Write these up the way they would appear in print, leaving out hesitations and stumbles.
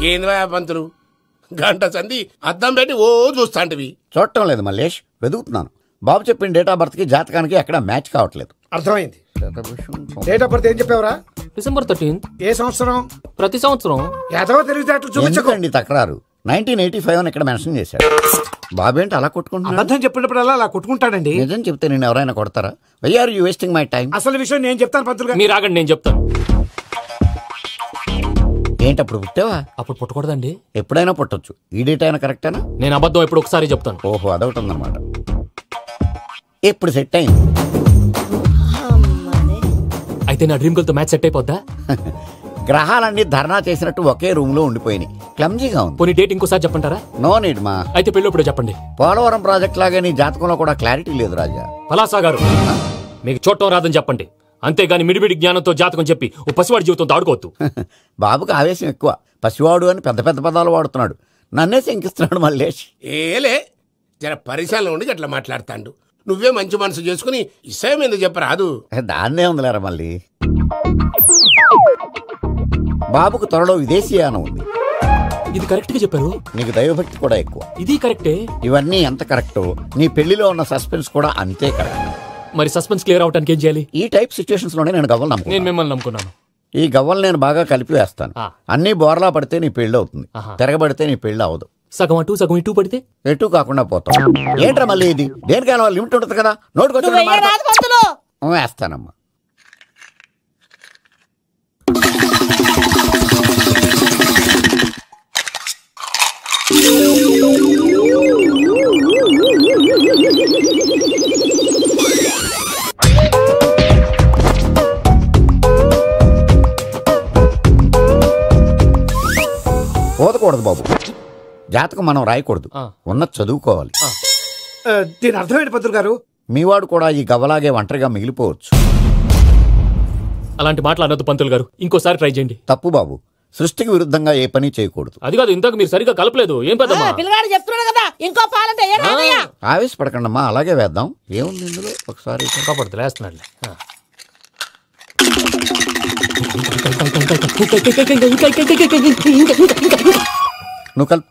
ఏంద్రా పంతులు గంట సంధి అద్దం పెట్టి ఓ చూస్తాంటివి. చూడటం లేదు మల్లేష్, వెతుకుతున్నాను. బాబు చెప్పిన డేట్ ఆఫ్ బర్త్ కి జాతకానికి ఎక్కడ మ్యాచ్ కావట్లేదు. అర్థమైంది. డేట్ ఆఫ్ బర్త్ ఏం చెప్పావురా? December 13th. ఏ సంవత్సరం? ప్రతి సంవత్సరం. ఏదో తెలివితేటలు చూపించకండి. తక్రారు 1985 అని ఇక్కడ మెన్షన్ చేశాడు. బాబు ఏంటి అలా కొట్టుకుంటున్నాడు? అబద్ధం చెప్పినప్పుడు అలా కొట్టుకుంటాడండి. నిజం చెప్తే నేను ఎవరైనా కొడతారా? Why are you wasting my time? అసలు విషయం నేను చెప్తాను పంతులు గారు. మీరు ఆగండి, నేను చెప్తాను. ఏంటి అప్పుడు పుట్టావా? అప్పుడు పుట్టకూడదండి. ఎప్పుడైనా పుట్టొచ్చు. ఈ డేట్ అయినా కరెక్టేనా? నేను అబద్ధం ఎప్పుడు ఒకసారి చెప్తాను. ఓహో, అదొకటి ఉందన్నమాట. ఎప్పుడు సెట్ అయింది? అయితే నా డ్రీమ్ గర్ల్ తో మ్యాచ్ సెట్ అయిపోద్దా? గ్రహాలన్నీ ధర్నా చేసినట్టు ఒకే రూమ్ లో ఉండిపోయినాయి. క్లమ్జీగా ఉంది. పోనీ డేట్ ఇంకోసారి చెప్పంటారా? నో నీడ్ మా. అయితే పెళ్ళప్పుడు చెప్పండి. పోలవరం ప్రాజెక్ట్ లాగే నీ జాతకంలో కూడా క్లారిటీ లేదు రాజా. పలాసా గారు, మీకు చూడటం రాదని చెప్పండి. అంతేగాని మిడిమిడి జ్ఞానంతో జాతకం చెప్పి ఓ పసివాడి జీవితంతో ఆడుకోవద్దు. బాబుకి ఆవేశం ఎక్కువ. పసివాడు అని పెద్ద పెద్ద పదాలు వాడుతున్నాడు. నన్నే శంకిస్తున్నాడు మల్లేష్. ఏలే జర పరిశీలన ఉండి అట్లా మాట్లాడతాండు. నువ్వే మంచి మనసు చేసుకుని ఇష్టం ఎందుకు చెప్పరాదు? దాన్నే ఉందిలేరా మళ్ళీ. బాబుకు త్వరలో విదేశీయానం ఉంది. ఇది కరెక్ట్ గా చెప్పారు. నీకు దైవభక్తి కూడా ఎక్కువ. ఇది కరెక్టే. ఇవన్నీ ఎంత కరెక్టో నీ పెళ్లిలో ఉన్న సస్పెన్స్ కూడా అంతే కరెక్ట్. మరి సస్పెన్స్ క్లియర్ అవడానికి ఏం చేయాలి? ఈ టైప్ సిచ్యువేషన్స్ లోనే నేను గవ్వలు నమ్ముకున్నాను. నేను మిమ్మల్ని నమ్ముకున్నాను. ఈ గవ్వలు నేను బాగా కలిపి వేస్తాను. అన్ని బోర్లా పడితే నీ పెళ్లి అవుతుంది, తిరగబడితే నీ పెళ్లి అవదు. సగం అటు సగం ఇటు పడితే ఎటు కాకుండా పోతాం. ఏంట్రా మళ్ళీ ఇది? దేనికైనా లిమిట్ ఉంటుంది కదా. నోటుకొచ్చి వేస్తానమ్మా. పోదకూడదు బాబు. జాతకం మనం రాయకూడదు, ఉన్న చదువుకోవాలి. దీని అర్థమైంది పంతులు గారు. మీవాడు కూడా ఈ గవ్వలాగే ఒంటరిగా మిగిలిపోవచ్చు. అలాంటి మాటలు అనొద్దు పంతులు గారు. ఇంకోసారి ట్రై చేయండి. తప్పు బాబు. సృష్టికి విరుద్ధంగా ఏ పని చేయకూడదు. అది కాదు, ఇంతకు మీరు సరిగ్గా కలపలేదు. ఏం పెద్దమ్మా? ఆవేశపడకండమ్మా, అలాగే వేద్దాం. ఏముంది ఇందులో? ఒకసారి పడుతుంది వేస్తున్నాడు. నువ్వు కల్.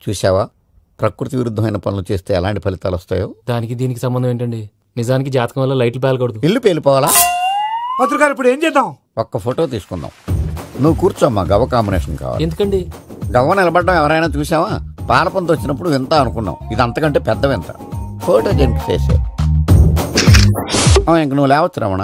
చూసావా, ప్రకృతి విరుద్ధమైన పనులు చేస్తే ఎలాంటి ఫలితాలు వస్తాయో. దానికి దీనికి సంబంధం ఏంటండి? నిజానికి జాతకం వల్ల లైట్లు పేలకూడదు. ఇల్లు పేలిపోవాలా? పంతులు గారు ఇప్పుడు ఏం చేద్దాం? ఒక్క ఫోటో తీసుకుందాం. నువ్వు కూర్చోమ్మా, గవ్వ కాంబినేషన్ కావాలి. ఎందుకండి? గవ్వ నిలబడడం ఎవరైనా చూసావా? పాలపంతో వచ్చినప్పుడు వింత అనుకున్నాం, ఇది అంతకంటే పెద్ద వింత. ఫోటో జంప్ చేసే ఇంక నువ్వు లేవచ్చు రమణ.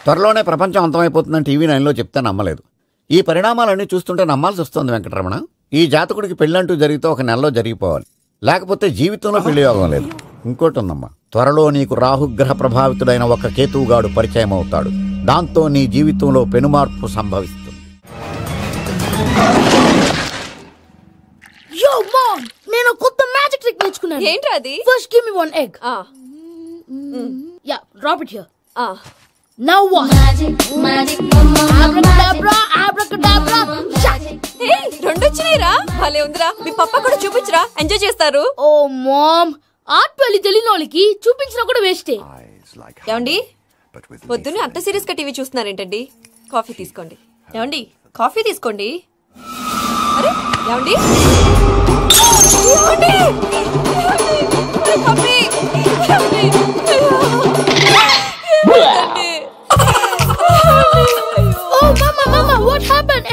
త్వరలోనే ప్రపంచం అంతమైపోతుందని టీవీ 9లో చెప్తే నమ్మలేదు. ఈ పరిణామాలన్నీ చూస్తుంటే నమ్మాల్సి వస్తుంది వెంకటరమణ. ఈ జాతకుడికి పెళ్ళంటూ జరిగితే ఒక నెలలో జరిగిపోవాలి, లేకపోతే జీవితంలో పెళ్లి యోగం లేదు. ఇంకోటి ఉందమ్మా, త్వరలో నీకు రాహుగ్రహ ప్రభావితుడైన ఒక కేతువుగాడు పరిచయం అవుతాడు. దాంతో నీ జీవితంలో పెనుమార్పు సంభవిస్తుంది. నేను కొత్త మ్యాజిక్ ట్రిక్ నేర్చుకున్నాను. ఏంట్రా అది? First give me one egg. Yeah, drop it here. Now what? Magic, abracadabra, abracadabra. Hey, రెండు వచ్చినాయిరా. భలే ఉందిరా. మీ పప్పా కూడా చూపించరా, ఎంజాయ్ చేస్తారు. ఓ మామ్, ఆర్ట్ పెళ్లి తెలియని వాళ్ళకి చూపించినా కూడా వేస్టే. ఏమండి, పొద్దున్నే అంత సీరియస్ గా టీవీ చూస్తున్నారేంటండి? కాఫీ తీసుకోండి. ఏమండి, కాఫీ తీసుకోండి. అరే ఏమండి,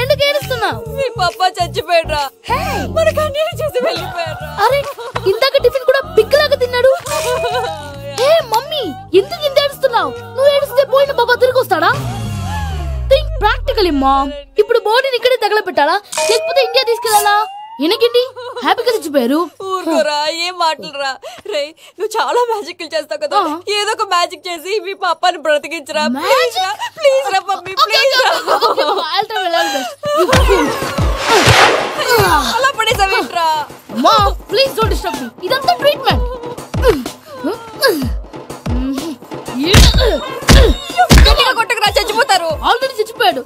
ఎందుకు ఏడుస్తున్నావు? మీ పప్పా చచ్చిపోయాడ్రా. మనకు అన్యాయం చేసి వెళ్ళిపోయాడ్రా. అరే, ఇందాక టిఫిన్ కూడా పిక్కలాగా తిన్నాడు. ఏ మమ్మీ, ఎందుకు ఇంత ఏడుస్తున్నావు? నువ్వు ఏడిస్తే పోయిన బాబా తిరిగి వస్తాడా? Think practically mom. ఇప్పుడు బాడీని ఇక్కడే తగలబెట్టాలా, లేకపోతే ఇండియా తీసుకెళ్లాలా? ఎనకండి హ్యాపీగా చచ్చిపోయారు. ఊరుకోరా, ఏం మాటలురా. రే, నువ్వు చాలా మ్యాజిక్ చేస్తావు కదా, ఏదో ఒక మ్యాజిక్ చేసి మీ పాపాని బ్రతికించరా. ప్లీజ్ రా మమ్మీ, ప్లీజ్ రా. అలా పడేసావేంట్రా? Mom, please don't disturb me. ఇదంతా ట్రీట్మెంట్. కొట్టకురా, చచ్చిపోతారు. ఆల్రెడీ చచ్చిపోయాడు.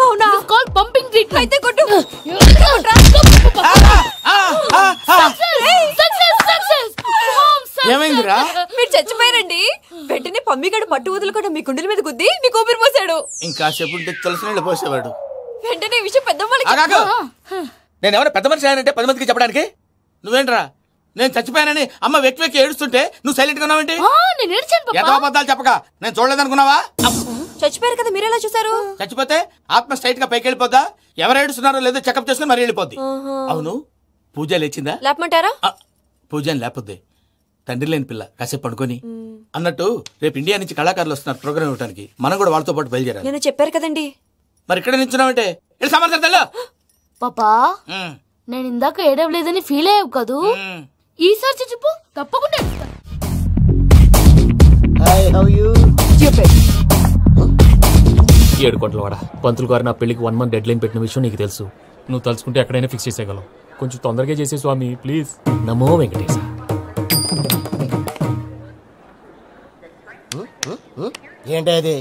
అవునా? It's called pumping treatment. అయితే కొట్టు. ఏమైందిరా? మీరు చచ్చిపోయారండి. వెంటనే పమ్మిగాడు పట్టు వదులుకుండా మీ గుండెల మీద గుద్ది మీకు ఊపిరి పోసాడు. ఇంకా చెప్పుంటే తులసి నీళ్ళు పోసేవాడు. వెంటనే ఈ విషయం పెద్దవాళ్ళకి నేను ఎవరైనా పెద్ద మనిషి ఆయనంటే 10 మందికి చెప్పడానికి. నువ్వేంట్రా నేను చచ్చిపోయానని అమ్మ వెక్కి వెక్కి ఏడుస్తుంటే నువ్వు సైలెంట్ గా ఉన్నావేంటి? నేను ఏడ్చాను పాపా. ఎంతో అబద్ధాలు చెప్పక నేను చూడలేదనుకున్నావా? చచ్చిపోయారు కదా మీరెలా చూసారు? చచ్చిపోతే ఆత్మ స్ట్రైట్ గా పైకి వెళ్ళిపోద్దా? ఎవరు ఏడుస్తున్నారో లేదో చెకప్ చేసుకుని మరీ వెళ్ళిపోద్ది. అవును పూజ లేచిందా? లేపమంటారా? పూజ లేకపోద్ది. తండ్రి లేని పిల్ల కాసేపు పడుకొని అన్నట్టు రేపు ఇండియా నుంచి కళాకారులు వస్తున్నారు ప్రోగ్రామ్ ఇవ్వడానికి. మనం కూడా వాళ్ళతో పాటు బయలుదేరాలి. నేను చెప్పారు కదండి. మరి ఇక్కడ నిల్చున్నావంటే సమర్థతలో పాపా నేను ఇందాక ఏడవలేదని ఫీల్ అయ్యావు కదూ. ఈసారి చెప్పు తప్పకుండా ఏడుస్తా. ఏడు కోట్ల వాడ పంతులు గారు నా పెళ్లికి 1 month డెడ్ లైన్ పెట్టిన విషయం నీకు తెలుసు. నువ్వు తలుచుకుంటే ఎక్కడైనా ఫిక్స్ చేసేయగలవు. కొంచెం తొందరగా చేసే స్వామి ప్లీజ్. నమో వెంకటేశ. ఏంటి అది?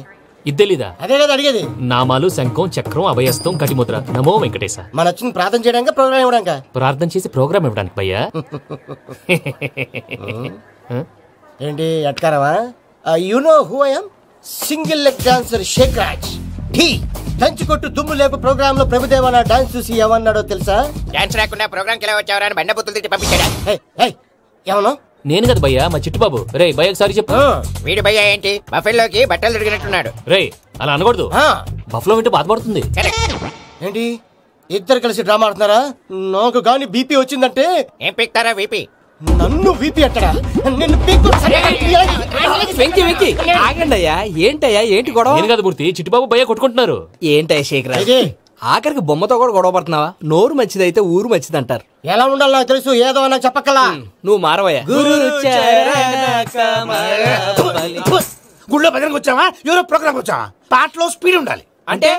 ఇద్దెలీదా? అదే కదా అడిగేది. నామాలు శంఖం చక్రం అభయస్తం కటిముద్ర. నమో వెంకటేశ. మన వచ్చింది ప్రార్థన చేయడానికి ప్రోగ్రామ్ ఇవ్వడానికి. ప్రార్థన చేసి ప్రోగ్రామ్ ఇవ్వడానికి భయ్యా. ఏంటి ఎట్కారమా? You know who I am? Single leg dancer Shaik Raj. దంచి కొట్టు దుమ్ము లేపు ప్రోగ్రామ్ లో ప్రభుదేవ నా డాన్స్ చూసి ఏమన్నాడో తెలుసా? డాన్స్ రాకుండా ప్రోగ్రామ్ కి ఎలా వచ్చావరా అని బండ బుద్ధులు తిట్టి పంపించాడు. ఏమన్నా? నేను కదా భయ్యా మా చిట్టుబాబు. రే భయ్య ఒకసారి చెప్పు. వీడి భయ్య ఏంటి బఫెల్లోకి బట్టలు తిరిగినట్టున్నాడు. రే అలా అనకూడదు. బఫ్లో వింటే బాధపడుతుంది. ఏంటి ఇద్దరు కలిసి డ్రామా ఆడుతున్నారా? నాకు గాని బీపీ వచ్చిందంటే ఏం పిక్తారా వీపీ? నన్ను వీపీ అట్టడా? నిన్ను వెంకీ వెంకీ ఆగండి అయ్యా. ఏంటయ్యా ఏంటి గొడవ? నేను కదా మూర్తి చిట్టుబాబు భయ్య కొట్టుకుంటున్నారు. ఏంటయ్యా శేఖర్ ఆఖరికి బొమ్మతో కూడా గొడవ పడుతున్నావా? నోరు మంచిదైతే ఊరు మంచిది అంటారు. ఎలా ఉండాలి నాకు తెలుసు. ఏదో నాకు చెప్పక్కలా. నువ్వు మారవయ్యా. గుళ్ళో భజనకు వచ్చావా? ఎవరో ప్రోగ్రామ్ వచ్చావా? పాటలో స్పీడ్ ఉండాలి. అంటే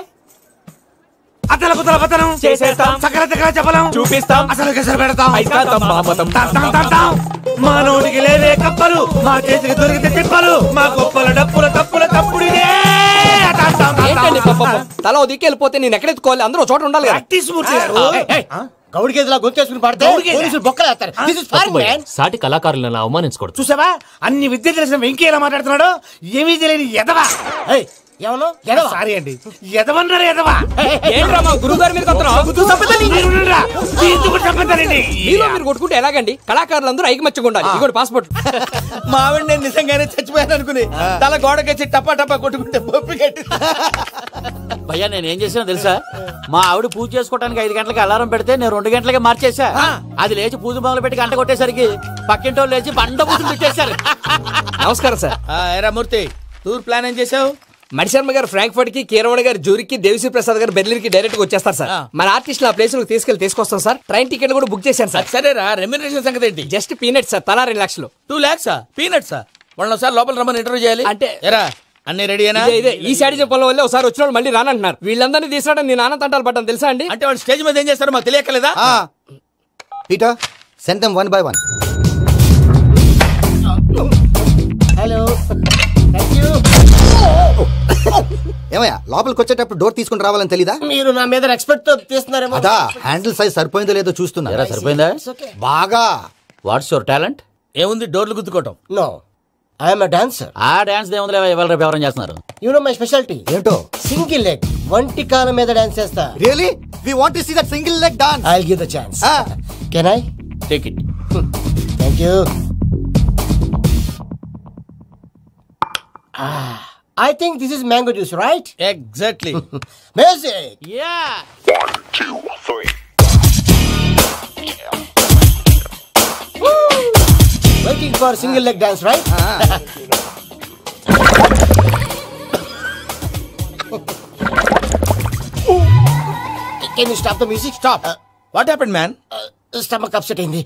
అతల కుతల పతనం చేసేస్తాం. సకల దగ్గర చెప్పలేం చూపిస్తాం. అసలు గెసరు పెడతాం. అయితాం బాపతం. తాం మా నోటికి లేవే కప్పలు, మా చేతికి దొరికితే తిప్పలు, మా గొప్పల డప్పుల తప్పుల తప్పుడిదే. ఏంటండి తల ఓ దిక్కు వెళ్ళిపోతే నేను ఎక్కడెత్తుకోవాలి? అందరూ చోట ఉండాలి కదా. ప్రాక్టీస్ మూర్తి గారు. గౌడికేదిలా గొంతేసుకుని పాడితే పోలీసులు బొక్కలు వేస్తారు. This is foreign, man. సాటి కళాకారులను అవమానించకూడదు. చూసావా అన్ని విద్య తెలిసిన వెంకీ ఎలా మాట్లాడుతున్నాడు? ఏమీ తెలియని ఎదవా. ఏమన్నా సారీ అండి ఎదవన్నారు ఎదవా. ఏంట్రా మా గురువు గారి మీద మీరు కొట్టుకుంటే ఎలాగండి? కళాకారులందరూ ఐకమత్యంగా ఉండాలి. ఇదిగోండి పాస్పోర్ట్. మా ఆవిడ నేను నిజంగానే చచ్చిపోయాను అనుకుని తల గోడకొచ్చి టపా టపా కొట్టుకుంటే బొప్పి కట్టి. భయ్యా నేను ఏం చేసినా తెలుసా? మా ఆవిడ పూజ చేసుకోవడానికి 5 గంటలకి అలారం పెడితే నేను 2 గంటలకి మార్చేసా. అది లేచి పూజ మొదలు పెట్టి గంట కొట్టేసరికి పక్కింటి వాళ్ళు లేచి బండ పూజలు పెట్టేశారు. నమస్కారం సార్. ఏరా మూర్తి టూర్ ప్లాన్ ఏం చేసావు? మణిశర్మ గారు ఫ్రాంక్ఫర్ట్ కి, కీరవాణి గారు జూరిక్ కి, దేవిశ్రీ ప్రసాద్ గారు బెర్లిన్ కి డైరెక్ట్ గా వచ్చేస్తారు సార్. మన ఆర్టిస్ట్ ఆ ప్లేస్ తీసుకొస్తాం సార్. ట్రైన్ టికెట్ కూడా బుక్ చేశాను సార్. సరేరా రెమ్యూనరేషన్ సంగతి ఏంటి? Just peanuts sir. తలా 2 లక్షలు. 2 lakhs పీనట్స్. వాళ్ళని ఒకసారి లోపల రమ్మని ఇంటర్వ్యూ చేయాలి. అంటే ఎరా అన్ని రెడీ అయినా? ఇదే ఈ సైడ్ చెప్పడం వల్ల ఒకసారి వచ్చిన వాళ్ళు మళ్ళీ రానంటున్నారు. వీళ్ళందరినీ తీసుకురావడం నేను నాన్న తంటాలు పడ్డాను తెలుసా అండి? అంటే వాళ్ళు స్టేజ్ మీద ఏం చేస్తారో మాకు తెలియక్కలేదా? Peter send them 1 by 1. Hello thank you. ఏమయ్యా లోపలికి వచ్చేటప్పుడు డోర్ తీసుకుని రావాలని తెలీదా? మీరు నా మీద ఎక్స్పెక్ట్ తో తీస్తున్నారేమో. అదా హ్యాండిల్ సైజ్ సరిపోయిందో లేదో చూస్తున్నా. సరిపోయిందా? బాగా. What's your talent? ఏముంది డోర్లు గుద్దుకోవటం. No I am a dancer. ఆ డాన్స్ దేవుందిలే ఇవాళ రేపు ఎవరైనా చేస్తున్నారు. యు నో మై స్పెషాలిటీ ఏంటో? సింగిల్ లెగ్ వంటి కాలం మీద డాన్స్ చేస్తా. Really we want to see that single leg dance. I will give the chance. Can I take it? Thank you. I think this is mango juice, right? Exactly. Music. Yeah. 1, 2, 3. Waiting for single leg dance, right? Can you stop the music? Stop. What happened, man? Stomach upset అయింది.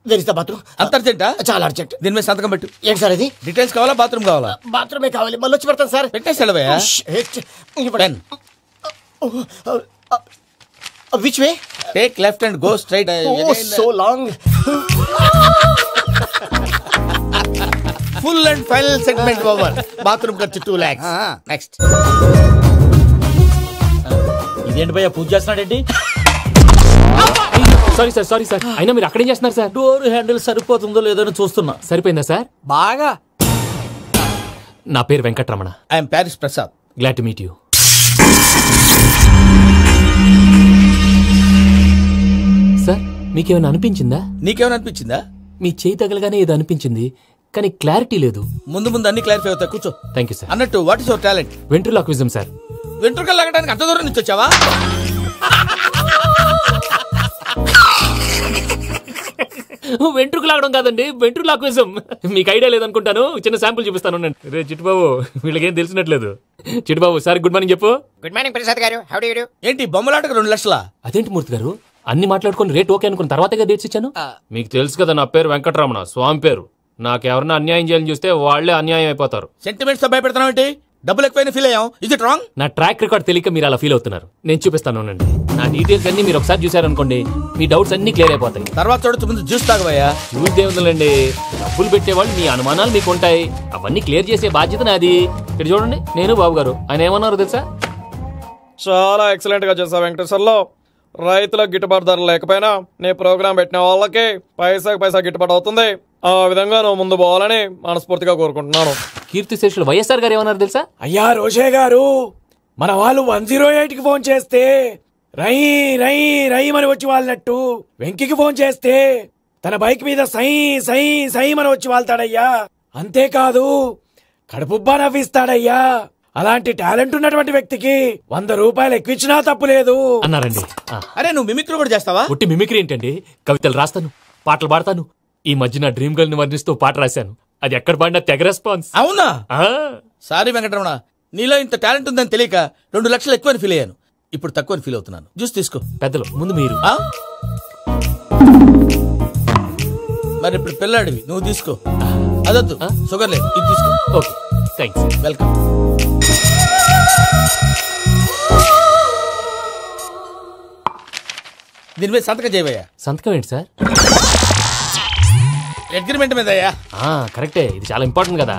Where is the bathroom? అంత అర్జెంటా? చాలా urgent. దీని మీద సంతకం పెట్టు. ఏంటి sir ఇది? Details కావాలా బాత్రూమ్ కావాలా? బాత్రూమే కావాలి. మళ్ళీ వచ్చి పెడతాను సార్. పెట్టేసాడవయ్యా. Pen. Which way? Take left and go straight. Oh, so long. Full and final segment over. Bathroom ఖర్చు 2 lakhs. Next. ఇదేంటి భయ్యా పూజ చేస్తున్నాడేంటి? సారీ సార్ అయినా మీరు అక్కడేం చేస్తున్నారు సార్? డోర్ హ్యాండిల్ సరిపోతుందో లేదో అని చూస్తున్నా. సరిపోయిందా సార్? బాగా. నా పేరు Venkataramana. I'm Paris Prasad. Glad to meet you. Sir మీకేమైనా అనిపించిందా? నీకేమైనా అనిపించిందా? మీ చేయి తగలగానే ఏదో అనిపించింది, కానీ క్లారిటీ లేదు. ముందు అన్ని క్లారిఫై అవుతాయి, కూర్చో. Thank you sir. అన్నట్టు what is your talent? Ventriloquism sir. వెంట్రుకలు లాగడానికి అంత దూరం నుంచి వచ్చావా? వెంట్రుకు లాగడం కాదండి, వెంట్రులాక్విజం. మీకు ఐడియా లేదనుకుంటాను, చిన్న శాంపుల్ చూపిస్తాను. రే చిట్టుబాబు, వీళ్ళకేం తెలిసినట్లేదు. చిట్టుబాబు సార్ గుడ్ మార్నింగ్ చెప్పు. Good morning Prasad garu. How do you do? ఏంటి బొమ్మలాటకు 2 లక్షలా? అదేంటి మూర్తి గారు, అన్ని మాట్లాడుకుని రేట్ ఓకే అనుకున్న తర్వాతగా డేట్స్ ఇచ్చాను. మీకు తెలుసు కదా నా పేరు వెంకటరమణ, స్వామి పేరు. నాకెవరన్నా అన్యాయం చేయాలని చూస్తే వాళ్లే అన్యాయం అయిపోతారు. సెంటిమెంట్స్ తో భయపెడతావు ఏంటి? డబ్బులు ఎక్కువైనా ఫీల్ అయ్యాం. Is it wrong? నా ట్రాక్ రికార్డ్ తెలియక మీరు అలా ఫీల్ అవుతున్నారు. నేను చూపిస్తాను అండి. నా డీటెయిల్స్ అన్ని మీరు ఒకసారి చూసారనుకోండి, మీ డౌట్స్ అన్ని క్లియర్ అయిపోతాయి. తర్వాత చూడొచ్చు, ముందు జ్యూస్ తాగబోయా. జ్యూస్ దేవుందండి, డబ్బులు పెట్టేవాళ్ళు మీ అనుమానాలు మీకు ఉంటాయి, అవన్నీ క్లియర్ చేసే బాధ్యత నాది. ఇక్కడ చూడండి, నేను బాబు గారు. ఆయన ఏమన్నారు తెలుసా? చాలా ఎక్సలెంట్ గా చేశావు వెంకటేశ్వర్లో. రైతులకు గిట్టుబాటు ధర లేకపోయినా నీ ప్రోగ్రాం పెట్టిన వాళ్ళకి పైసాకి పైసా గిట్టుబాటు అవుతుంది. ఆ విధంగా నువ్వు ముందు పోవాలని మనస్ఫూర్తిగా కోరుకుంటున్నాను. కీర్తి శేషులు వైఎస్ఆర్ గారు ఏమన్నారు తెలుసా? అయ్యా రోషే గారు, మన వాళ్ళు 108కి ఫోన్ చేస్తే రై రై రై అని వచ్చి వాళ్ళనట్టు, వెంకికి ఫోన్ చేస్తే తన బైక్ మీద సై సై సై అని వచ్చి వాళ్తాడయ్యా. అంతేకాదు కడుపుబ్బా నవ్విస్తాడయ్యా. అలాంటి టాలెంట్ ఉన్నటువంటి వ్యక్తికి 100 రూపాయలు ఎక్కువ ఇచ్చినా తప్పు లేదు అన్నారండి. అరే నువ్వు మిమిక్రీ కూడా చేస్తావా? ఉట్టి మిమిక్రీ ఏంటండి, కవితలు రాస్తాను, పాటలు పాడతాను. ఈ మధ్య నా డ్రీమ్ గర్ల్ ని వర్ణిస్తూ పాట రాశాను, అది ఎక్కడ పాడినా తెగ రెస్పాన్స్. అవునా? సారీ వెంకటరమణ, నీలో ఇంత టాలెంట్ ఉందని తెలియక 2 లక్షలు ఎక్కువని ఫీల్ అయ్యాను. ఇప్పుడు తక్కువని ఫీల్ అవుతున్నాను. జ్యూస్ తీసుకో. పెద్దలు ముందు మీరు. మరి ఇప్పుడు పిల్లాడివి, నువ్వు తీసుకో. అదొద్దు, షుగర్ లేదు, ఇది తీసుకో. Okay thanks, welcome. దీని మీద సంతకం చేయవయ్యా. సంతకం ఏంటి సార్? అగ్రిమెంట్ మీద అయ్యా. కరెక్టే, ఇది చాలా ఇంపార్టెంట్ కదా.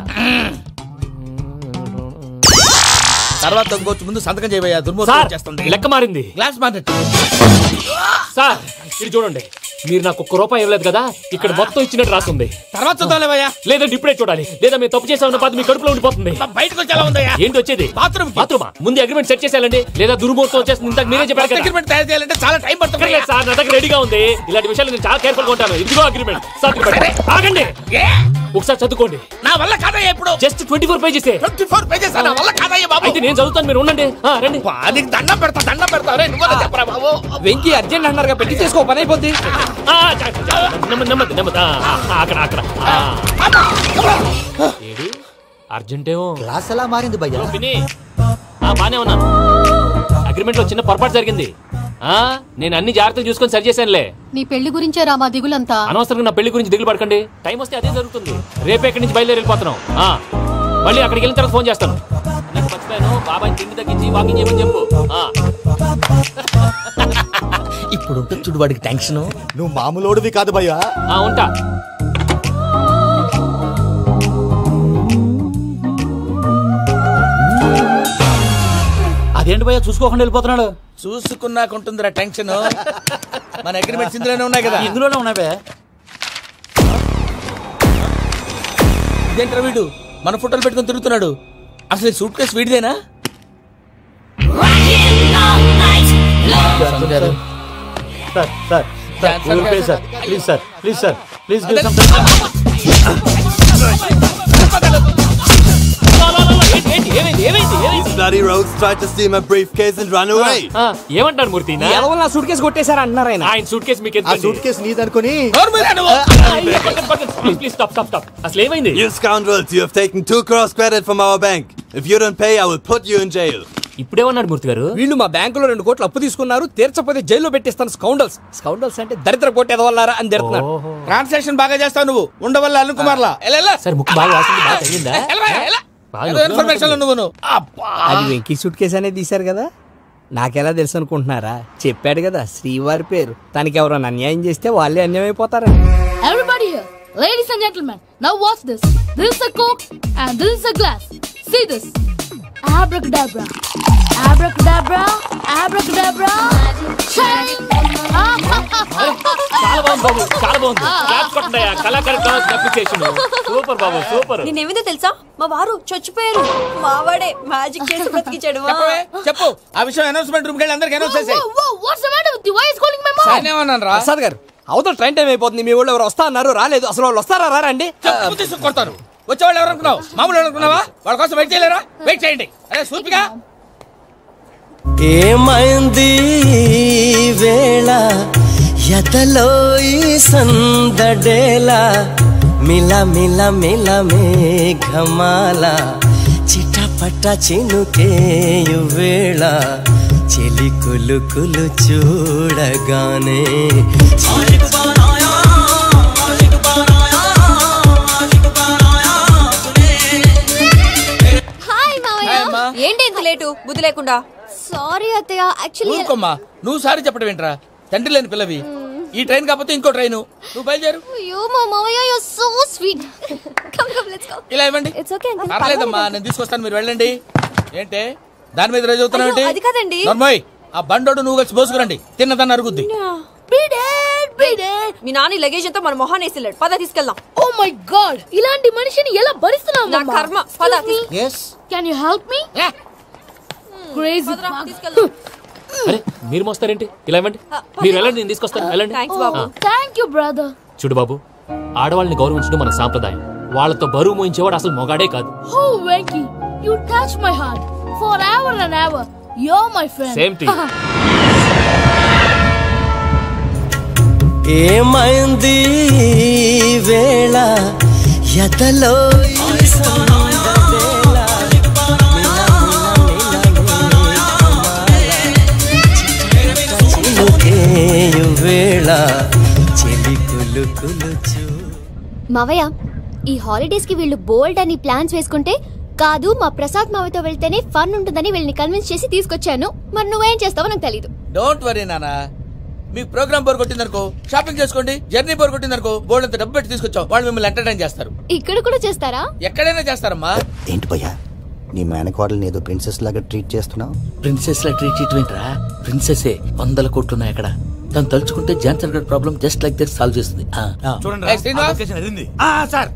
తర్వాత ఇంకొచ్చు, ముందు సంతకం చేయవయ్యా. దుర్మోహం చేస్తుంది. లెక్క మారింది. గ్లాస్ మార్కెట్ సార్ ఇది చూడండి, మీరు నాకు 1 రూపాయి ఇవ్వలేదు కదా, ఇక్కడ మొత్తం ఇచ్చినట్టు రాస్తుంది. తర్వాత చూద్దాంలేవయ్యా. లేదంటే ఇప్పుడే చూడాలి, లేదా మీరు తప్పు చేసామన్న బాధ మీ కడుపులో ఉండిపోతుంది. బయటకు వచ్చేలా ఉందయ్యా. ఏంటి వచ్చేది? బాత్రూమా? ముందు అగ్రిమెంట్ సెట్ చేసేయాలండి, లేదా దుర్మూర్తం వచ్చేస్తుంది. ఇంతకు మీరే చెప్పారు కదా అగ్రిమెంట్ తయారు చేయాలంటే చాలా టైం పడుతుంది సార్. నా దగ్గర రెడీగా ఉంది. ఇలాంటి విషయాలు నేను చాలా కేర్ఫుల్ గా ఉంటాను. ఇదిగో అగ్రిమెంట్. ఆగండి, ఒకసారి చదువుకోండి. నా వల్ల కాదయ్యా. ఇప్పుడు జస్ట్ 24 పేజెస్. 24 పేజెస్ నా వల్ల కాదయ్యా బాబు. అయితే నేను చదువుతాను, మీరు ఉండండి. రండి. నీకు దండం పెడతా. రే నువ్వు చెప్పరా బాబు. వెంకీ అర్జెంట్ అన్నారుగా, పెట్టి చేసుకో, పని అయిపోద్ది. నెమ్మది. అక్కడ ఏడి అర్జెంటేమో. క్లాస్ ఎలా మారింది భయ్యా? బానే ఉన్నాను. అగ్రిమెంట్ లో చిన్న పొరపాటు జరిగింది. నేను అన్ని జాగ్రత్తలు చూసుకొని సరి చేశానులే. నీ పెళ్లి గురించే రా మా దిగులంతా. అనవసరంగా నా పెళ్లి గురించి దిగులు పడకండి. టైం వస్తే అదే జరుగుతుంది. రేపే ఇక్కడి నుంచి బయలుదేరి వెళ్ళిపోతున్నాం. మళ్ళీ అక్కడికి వెళ్ళిన తర్వాత ఫోన్ చేస్తాను. నాకు మర్చిపోయాను, బాబాయ్ తిండి తగ్గించి వాకింగ్ చేయమని చెప్పు. ఇప్పుడు ఉంటుంది చూడు వాడికి టెన్షన్. నువ్వు మామూలోడివి కాదు భయ్యా. ఉంటా. అదేంటి భయ్యా చూసుకోకుండా వెళ్ళిపోతున్నాడు? చూసుకున్నాకుంటుందిరా టెన్షన్. మన అగ్రిమెంట్స్ ఇందులోనే ఉన్నాయి కదా. ఇందులోనే ఉన్నాయి బే. ఇదేంట్రా వీడు మన ఫోటోలు పెట్టుకొని తిరుగుతున్నాడు? అసలు సూట్ కేసు వీడిదేనా? ఏమంటారు మూర్తి? నా సూట్ కేసు కొట్టేశారు అంటున్నారు ఆయన. ఆయన సూట్ కేసు మీకు సూట్ కేసు నీదనుకుని. అసలు ఏమైంది? You scoundrels, you have taken 2 crores credit from our bank. If you don't pay, I will put you in jail. ఇప్పుడేమన్నాడు మూర్తి గారు? వీళ్ళు మా బ్యాంకులో 2 కోట్లు అప్పు తీసుకున్నారు, తీర్చపోతే జైల్లో పెట్టిస్తాను. స్కౌండల్స్ అంటే దరిద్ర కొట్టేదవల్లారా అని తిడుతున్నారు. ట్రాన్సాక్షన్ బాగా చేస్తావు నువ్వు. ఉండవల్ల అల్లు కుమార్లా. సరే ముక్కు బాగా వాసింది, బాగా తగ్గిందా? అది వెంకీ సూట్ కేసు అనేది తీశారు కదా, నాకెలా తెలుసు అనుకుంటున్నారా? చెప్పాడు కదా శ్రీవారి పేరు. తనకి ఎవరైనా అన్యాయం చేస్తే వాళ్ళే అన్యాయం అయిపోతారు. Everybody here, ladies and gentlemen, now watch this. This is a Coke and this is a glass. See this. Abracadabra. Abracadabra, abracadabra. చాలా బాగుంది బాబు, చాలా బాగుంది. క్లాప్స్ కొట్టండి, కళాకారు అప్లికేషన్ సూపర్ బాబు, సూపర్. నేనేమిందో తెలుసా, మా వారు చచ్చిపోయారు, మావాడే మ్యాజిక్ చేసి బ్రతికించాడు. చెప్పు ఆ విషయం అనౌన్స్మెంట్ రూమ్ కి వెళ్ళి అందరికి అనౌన్స్ చేసేయ్. What's the matter with you? Why is calling my mom? నేనేమన్నాను రా ప్రసాద్ గారు, అవతల ట్రైన్ టైం అయిపోతుంది. మీ ఊళ్ళో ఎవరు వస్తా అన్నారు, రాలేదు. అసలు వాళ్ళు వస్తారా రారా అండి? తీసుకు కొడతారు. వచ్చేవాళ్ళు ఎవరు అనుకున్నావు? మామూలు అనుకున్నావా? వాళ్ళ కోసం వెయిట్ చేయలేరా? వెయిట్ చేయండి. అరే సూపిగా ఏమైంది వేళ ఎదలో ఈ సందడేలా మిల మిల మిల మేఘమాల చిటపట చినుకేయు వేళ చెలి కులు కులు చూడగానే ఏంటి ఇంత లేటు బుద్ధి లేకుండా? సారీ అత్తయ్య, యాక్చువల్లీ ఊరుకోమ్మా, నువ్వు సారీ చెప్పడం ఏంట్రా? తండ్రి లేని పిల్లవి. ఈ ట్రైన్ కాకపోతే ఇంకో ట్రైన్, నువ్వు బయలుదేరు. అయ్యో మా మావయ్య, you are so sweet. Come come let's go. ఇలా ఇవ్వండి. It's okay uncle. పర్లేదమ్మా, నేను తీసుకొస్తాను, మీరు వెళ్ళండి. ఏంటే దాని మీద రోజు అవుతున్నావు ఏంటి? అది కాదండి. నర్మోయ్, ఆ బండోడు నువ్వు కలిసి పోసుకురండి, తిన్నదాన్ని అరుగుద్ది. మీ నాని లగేజ్ అంతా మన మొహాన్ని వేసిల్లాడు, పద తీసుకెళ్దాం. ఓ మై గాడ్, ఇలాంటి మనిషిని ఎలా భరిస్తున్నావు? నా కర్మ. పద. yes can you help me? Crazy. తీసుకెళ్దాం. అరే మీరు మోస్తారేంటి? ఇలా ఇవ్వండి, మీరు వెళ్ళండి, నేను తీసుకొస్తాను. వెళ్ళండి. Thanks Babu. Thank you brother. చూడు బాబు, ఆడవాళ్ళని గౌరవించడం మన సాంప్రదాయం. వాళ్ళతో బరువు మోయించేవాడు అసలు మొగాడే కాదు. Oh Venki, you touch my heart forever and ever. You're my friend. Same to you. ఏమైంది వేళ ఎదలో ఈ సందడేలా చినుకేయు వేళ చెలి కులు కులు చూ. మావయ్య, ఈ హాలిడేస్ కి వీళ్ళు బోల్డ్ అని ప్లాన్స్ వేసుకుంటే కాదు మా ప్రసాద్ మావయ్యతో వెళ్తేనే ఫన్ ఉంటుందని వీళ్ళని కన్విన్స్ చేసి తీసుకొచ్చాను. మరి నువ్వేం చేస్తావో నాకు తెలీదు. డోంట్ వరీ నానా, మీకు ప్రోగ్రామ్ బోర్ కొట్టిందనుకో షాపింగ్ చేసుకోండి, జర్నీ బోర్ కొట్టిందనుకో బోర్డు అంత డబ్బు పెట్టి తీసుకొచ్చాం, వాళ్ళు మిమ్మల్ని ఎంటర్టైన్ చేస్తారు. ఇక్కడ కూడా చేస్తారా? ఎక్కడైనా చేస్తారమ్మా. ఏంటి భయ్యా, నీ మేనకోడల్ని ఏదో ప్రిన్సెస్ లాగా ట్రీట్ చేస్తున్నావు? ప్రిన్సెస్ లా ట్రీట్ చేయటమేంట్రా? ప్రిన్సెస్ 100 కోట్లు ఉన్నాయి అక్కడ. తను తలుచుకుంటే జాన్సన్ గడ్ problem just like that solve చేస్తుంది. చూడండి సార్,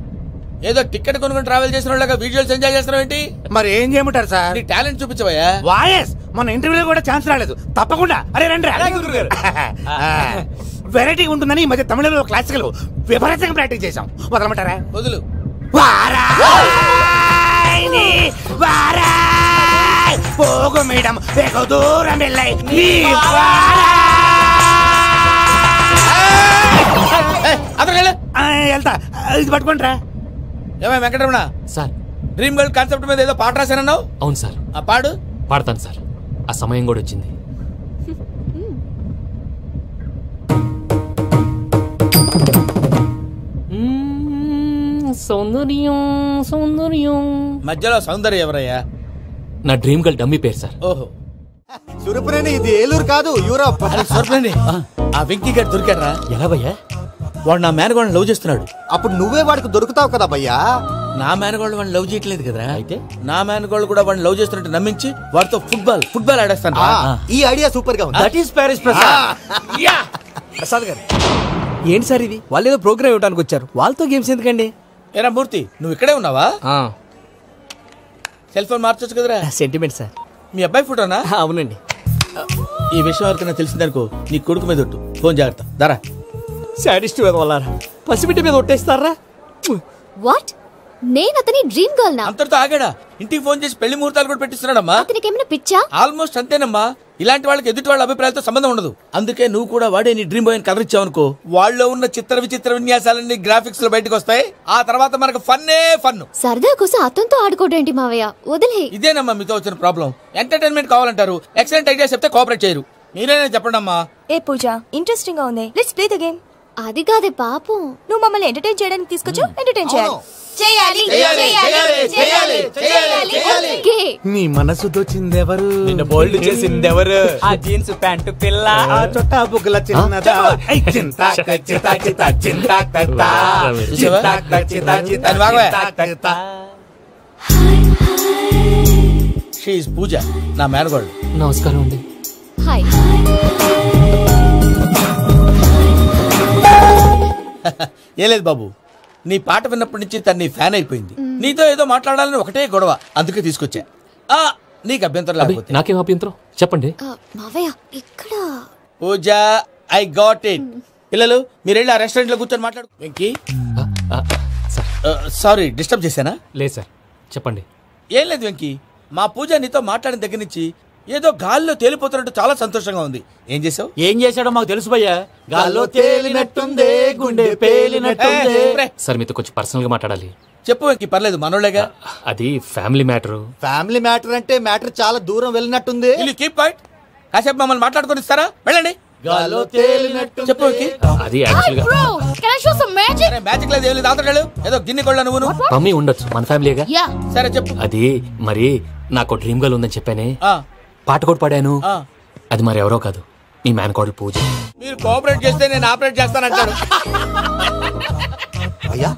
ఏదో టికెట్ కొనుక్కొని ట్రావెల్ చేసిన వాళ్ళగా విజువల్స్ ఎంజాయ్ చేస్తున్నావు ఏంటి? మరి ఏం చేయమంటారు సార్? నీ టాలెంట్ చూపించవయ్యా. వాయస్ మన ఇంటర్వ్యూలో కూడా ఛాన్స్ రాలేదు. తప్పకుండా అరే రండి. వెరైటీ ఉంటుందని ఈ మధ్య తమిళంలో క్లాసికల్ విపరీతంగా ప్రాక్టీస్ చేసాం. వదలమంటారా? వదులు. పోగు మేడం వెగు దూరం వెళ్ళాయి. వెళ్తా, ఇది పట్టుకుంటారా? ఏమై Venkataramana sir, dream girl concept మీద ఏదో పాట రాశానన్నావు? అవును సార్. ఆ పాడు. పాడతాను సార్, ఆ సమయం కూడా వచ్చింది. సౌందర్యం సౌందర్యం. మధ్యలో సౌందర్యం ఎవరయ్యా? నా డ్రీమ్ గర్ల్ డమ్మీ పేరు సార్. ఓహో, సురపురేని ఇది ఏలూరు కాదు, యూరోప్. సురపురేని ఆ వెంకీ గారు దొరికాడరా? ఎలా భయ్యా? వాడు నా మేనగోళ్ళని లవ్ చేస్తున్నాడు. అప్పుడు నువ్వే వాడికి దొరుకుతావు కదా భయ్యా. నా మేనగోళ్ళు వాడిని లవ్ చేయట్లేదు కదా. అయితే నా మేనగోళ్ళు కూడా వాడిని లవ్ చేస్తున్నట్టు నమ్మించి వాడితో ఫుట్బాల్ ఆడేస్తాను. ఈ ఐడియా సూపర్ గా ఉంది. That is Paris Prasad. Prasad గారు, ఏంటి సార్ ఇది? వాళ్ళు ఏదో ప్రోగ్రామ్ ఇవ్వడానికి వచ్చారు, వాళ్ళతో గేమ్స్ ఎందుకండి? ఏరా మూర్తి, నువ్వు ఇక్కడే ఉన్నావా? సెల్ ఫోన్ మార్చొచ్చు కదరా. Sentiment sir. మీ అబ్బాయి ఫోటోనా? అవునండి. ఈ విషయం ఎవరికైనా తెలిసిందనుకో నీ కొడుకు మీద ఒట్టు. ఫోన్ జాగ్రత్త. దారా. సాడిస్ట్ మీద వాళ్ళారా, పసిబిడ్డ మీద ఒట్టేస్తారా? వాట్? నేను అతని డ్రీమ్ గర్ల్ నా? అంతటితో ఆగాడా? ఇంటికి ఫోన్ చేసి పెళ్లి ముహూర్తాలు కూడా పెట్టిస్తున్నాడమ్మా. అతనికి ఏమైనా పిచ్చా? ఆల్మోస్ట్ అంతేనమ్మా. ఇలాంటి వాళ్ళకి ఎదుటి వాళ్ళ అభిప్రాయాలతో సంబంధం ఉండదు. అందుకే నువ్వు కూడా వాడే నీ డ్రీమ్ బాయ్ అని కవర్ ఇచ్చావనుకో, వాళ్ళలో ఉన్న చిత్ర విచిత్ర విన్యాసాలన్నీ గ్రాఫిక్స్ లో బయటకు వస్తాయి. ఆ తర్వాత మనకు ఫన్నే ఫన్. సరదా కోసం అతనితో ఆడుకోవడం మావయ్య, వదిలే. ఇదేనమ్మా మీతో వచ్చిన ప్రాబ్లం. ఎంటర్టైన్మెంట్ కావాలంటారు, ఎక్సలెంట్ ఐడియా చెప్తే కోఆపరేట్ చేయరు. మీరేనా చెప్పండి అమ్మా. ఏ పూజ, ఇంట్రెస్టింగ్ గా ఉంది, లెట్స్ ప్లే ద గేమ్. అది కాదే పాపం, నువ్వు మమ్మల్ని ఎంటర్టైన్ చేయడానికి తీసుకొచ్చు, ఎంటర్టైన్ చేయాలి. నీ మనసు దోచిందెవరు? నిన్న బోల్డ్ చేసిందెవరు? ఆ జీన్స్ ప్యాంటు పిల్ల, ఆ చొట్టా బుగ్గల చిన్నదా. షీఈ్ పూజ, నా మేనగోళ్ళు. నమస్కారం అండి. హాయ్. ఏం లేదు బాబు, నీ పాట విన్నప్పటి నుంచి తను నీ ఫ్యాన్ అయిపోయింది. నీతో ఏదో మాట్లాడాలని ఒకటే గొడవ, అందుకే తీసుకొచ్చా. నీకు అభ్యంతరం లేకపోతే. నాకేం అభ్యంతరం చెప్పండి. మావయ్య ఇక్కడ పూజ, ఐ గాట్ ఇట్. పిల్లలు మీరు వెళ్ళి ఆ రెస్టారెంట్ లో కూర్చొని మాట్లాడు. వెంకీ, సారీ డిస్టర్బ్ చేశానా? లేదు సార్, చెప్పండి. ఏం లేదు వెంకీ, మా పూజ నీతో మాట్లాడిన దగ్గర నుంచి ఏదో గాల్లో తేలిపోతున్నట్టు చాలా సంతోషంగా ఉంది. ఏం చేసావు? ఏం చేశాడో మాకు తెలుసు భయ్యా. గాల్లో తేలినట్టుందే, గుండె పేలినట్టుందే. సార్ మీతో కొంచెం పర్సనల్ గా మాట్లాడాలి. చెప్పు వెంకీ, పర్లేదు మనోళ్ళేగా. అది ఫ్యామిలీ మ్యాటర్. ఫ్యామిలీ మ్యాటర్ అంటే మ్యాటర్ చాలా దూరం వెళ్ళినట్టుంది. Keep quiet. కాసేపు మమ్మల్ని మాట్లాడుకొని ఇస్తారా? వెళ్ళండి. గాల్లో తేలినట్టు చెప్పు వెంకీ. అది యాక్చువల్ గా మ్యాజిక్ లేదు, ఏం లేదు. ఆతడాలు ఏదో గిన్నె కొళ్ళ నువ్వు. మమ్మీ ఉండొచ్చు, మన ఫ్యామిలీగా. సరే చెప్పు. అది మరి నాకు డ్రీమ్ గర్ల్ ఉందని చెప్పానే, పాట కూడా పాడాను. అది మరి ఎవరో కాదు, మీ మేనకోడలు పూజ. మీరు కోఆపరేట్ చేస్తే నేను ఆపరేట్ చేస్తానంటాడు. అయ్యా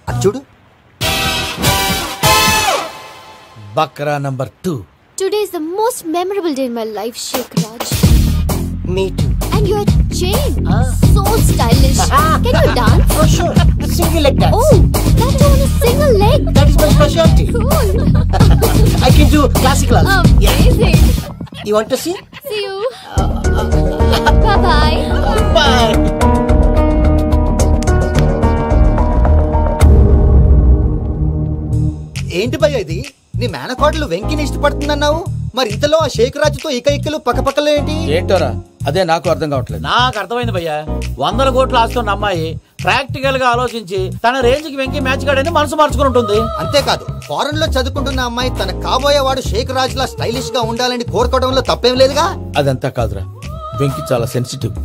అది చూడు. Bakra number 2. Today is the most memorable day in my life, Sheikh Raj. Me too. And your chain, so stylish. Can you dance? Oh sure, single leg dance. Oh, that too on a single leg. That is my specialty. Cool. I can do classical also. Amazing. You want to see? See you. Bye bye. Bye. ఏంటి భయ్య ఇది? నీ మేనకోడలు వెంకిని ఇష్టపడుతుందన్నావు, మరి ఇంతలో ఆ షేక్ రాజుతో ఇకలు పక్కపక్కలో ఏంటి? ఏంటోరా, అదే నాకు అర్థం కావట్లేదు. నాకు అర్థమైంది భయ్యా. 100 కోట్లు ఆస్తున్న అమ్మాయి ప్రాక్టికల్ గా ఆలోచించి తన రేంజ్ కి వెంకి మ్యాచ్ కాడని మనసు మార్చుకుని ఉంటుంది. అంతేకాదు, ఫారెన్ లో చదువుకుంటున్న అమ్మాయి తన కాబోయేవాడు షేక్ రాజ్ లా స్టైలిష్ గా ఉండాలని కోరుకోవడంలో తప్పేం లేదుగా. అదంతా కాదురా, వెంకి చాలా సెన్సిటివ్.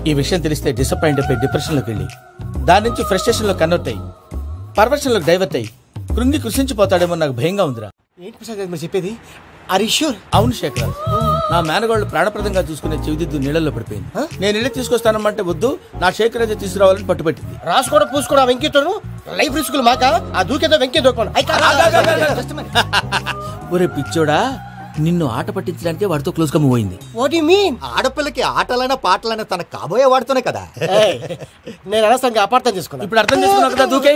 ఈ విషయం తెలిస్తే డిసప్పాయింట్ అయిపోయి డిప్రెషన్ లోకి వెళ్ళి దాని నుంచి ఫ్రస్ట్రేషన్ లో కన్వర్ట్ అయ్యి పర్వర్షన్ లోకి డైవర్ట్ అయ్యి కృంగి కృషించిపోతాడేమో నాకు భయంగా ఉందిరా. ఏంటి ప్రసాద్ మీరు చెప్పేది? Are you sure? అవును శేఖర్, నా మేనగోళ్ళు ప్రాణప్రదంగా చూసుకునే చెవిదిద్దు నీళ్ళల్లో పడిపోయింది. నేను ఇళ్ళి తీసుకొస్తానమ్మంటే వద్దు, నా శేఖర్ అయితే తీసుకురావాలని పట్టుబట్టింది. రాసుకోవడం పూసుకోవడం వెంకీతోను లైఫ్ రిస్కులు మాక. ఆ దూకేదో వెంకీ దూకోండి. ఒరే పిచ్చోడా, నిన్ను ఆట పట్టించడానికి వాడితో క్లోజ్ గా మూవ్ అయింది. What you mean? ఆడపిల్లకి ఆటలైనా పాటలైనా తన కాబోయే వాడుతోనే కదా. నేను అనవసరంగా అపార్థం చేసుకున్నా. ఇప్పుడు అర్థం చేసుకున్నావు కదా, దూకే.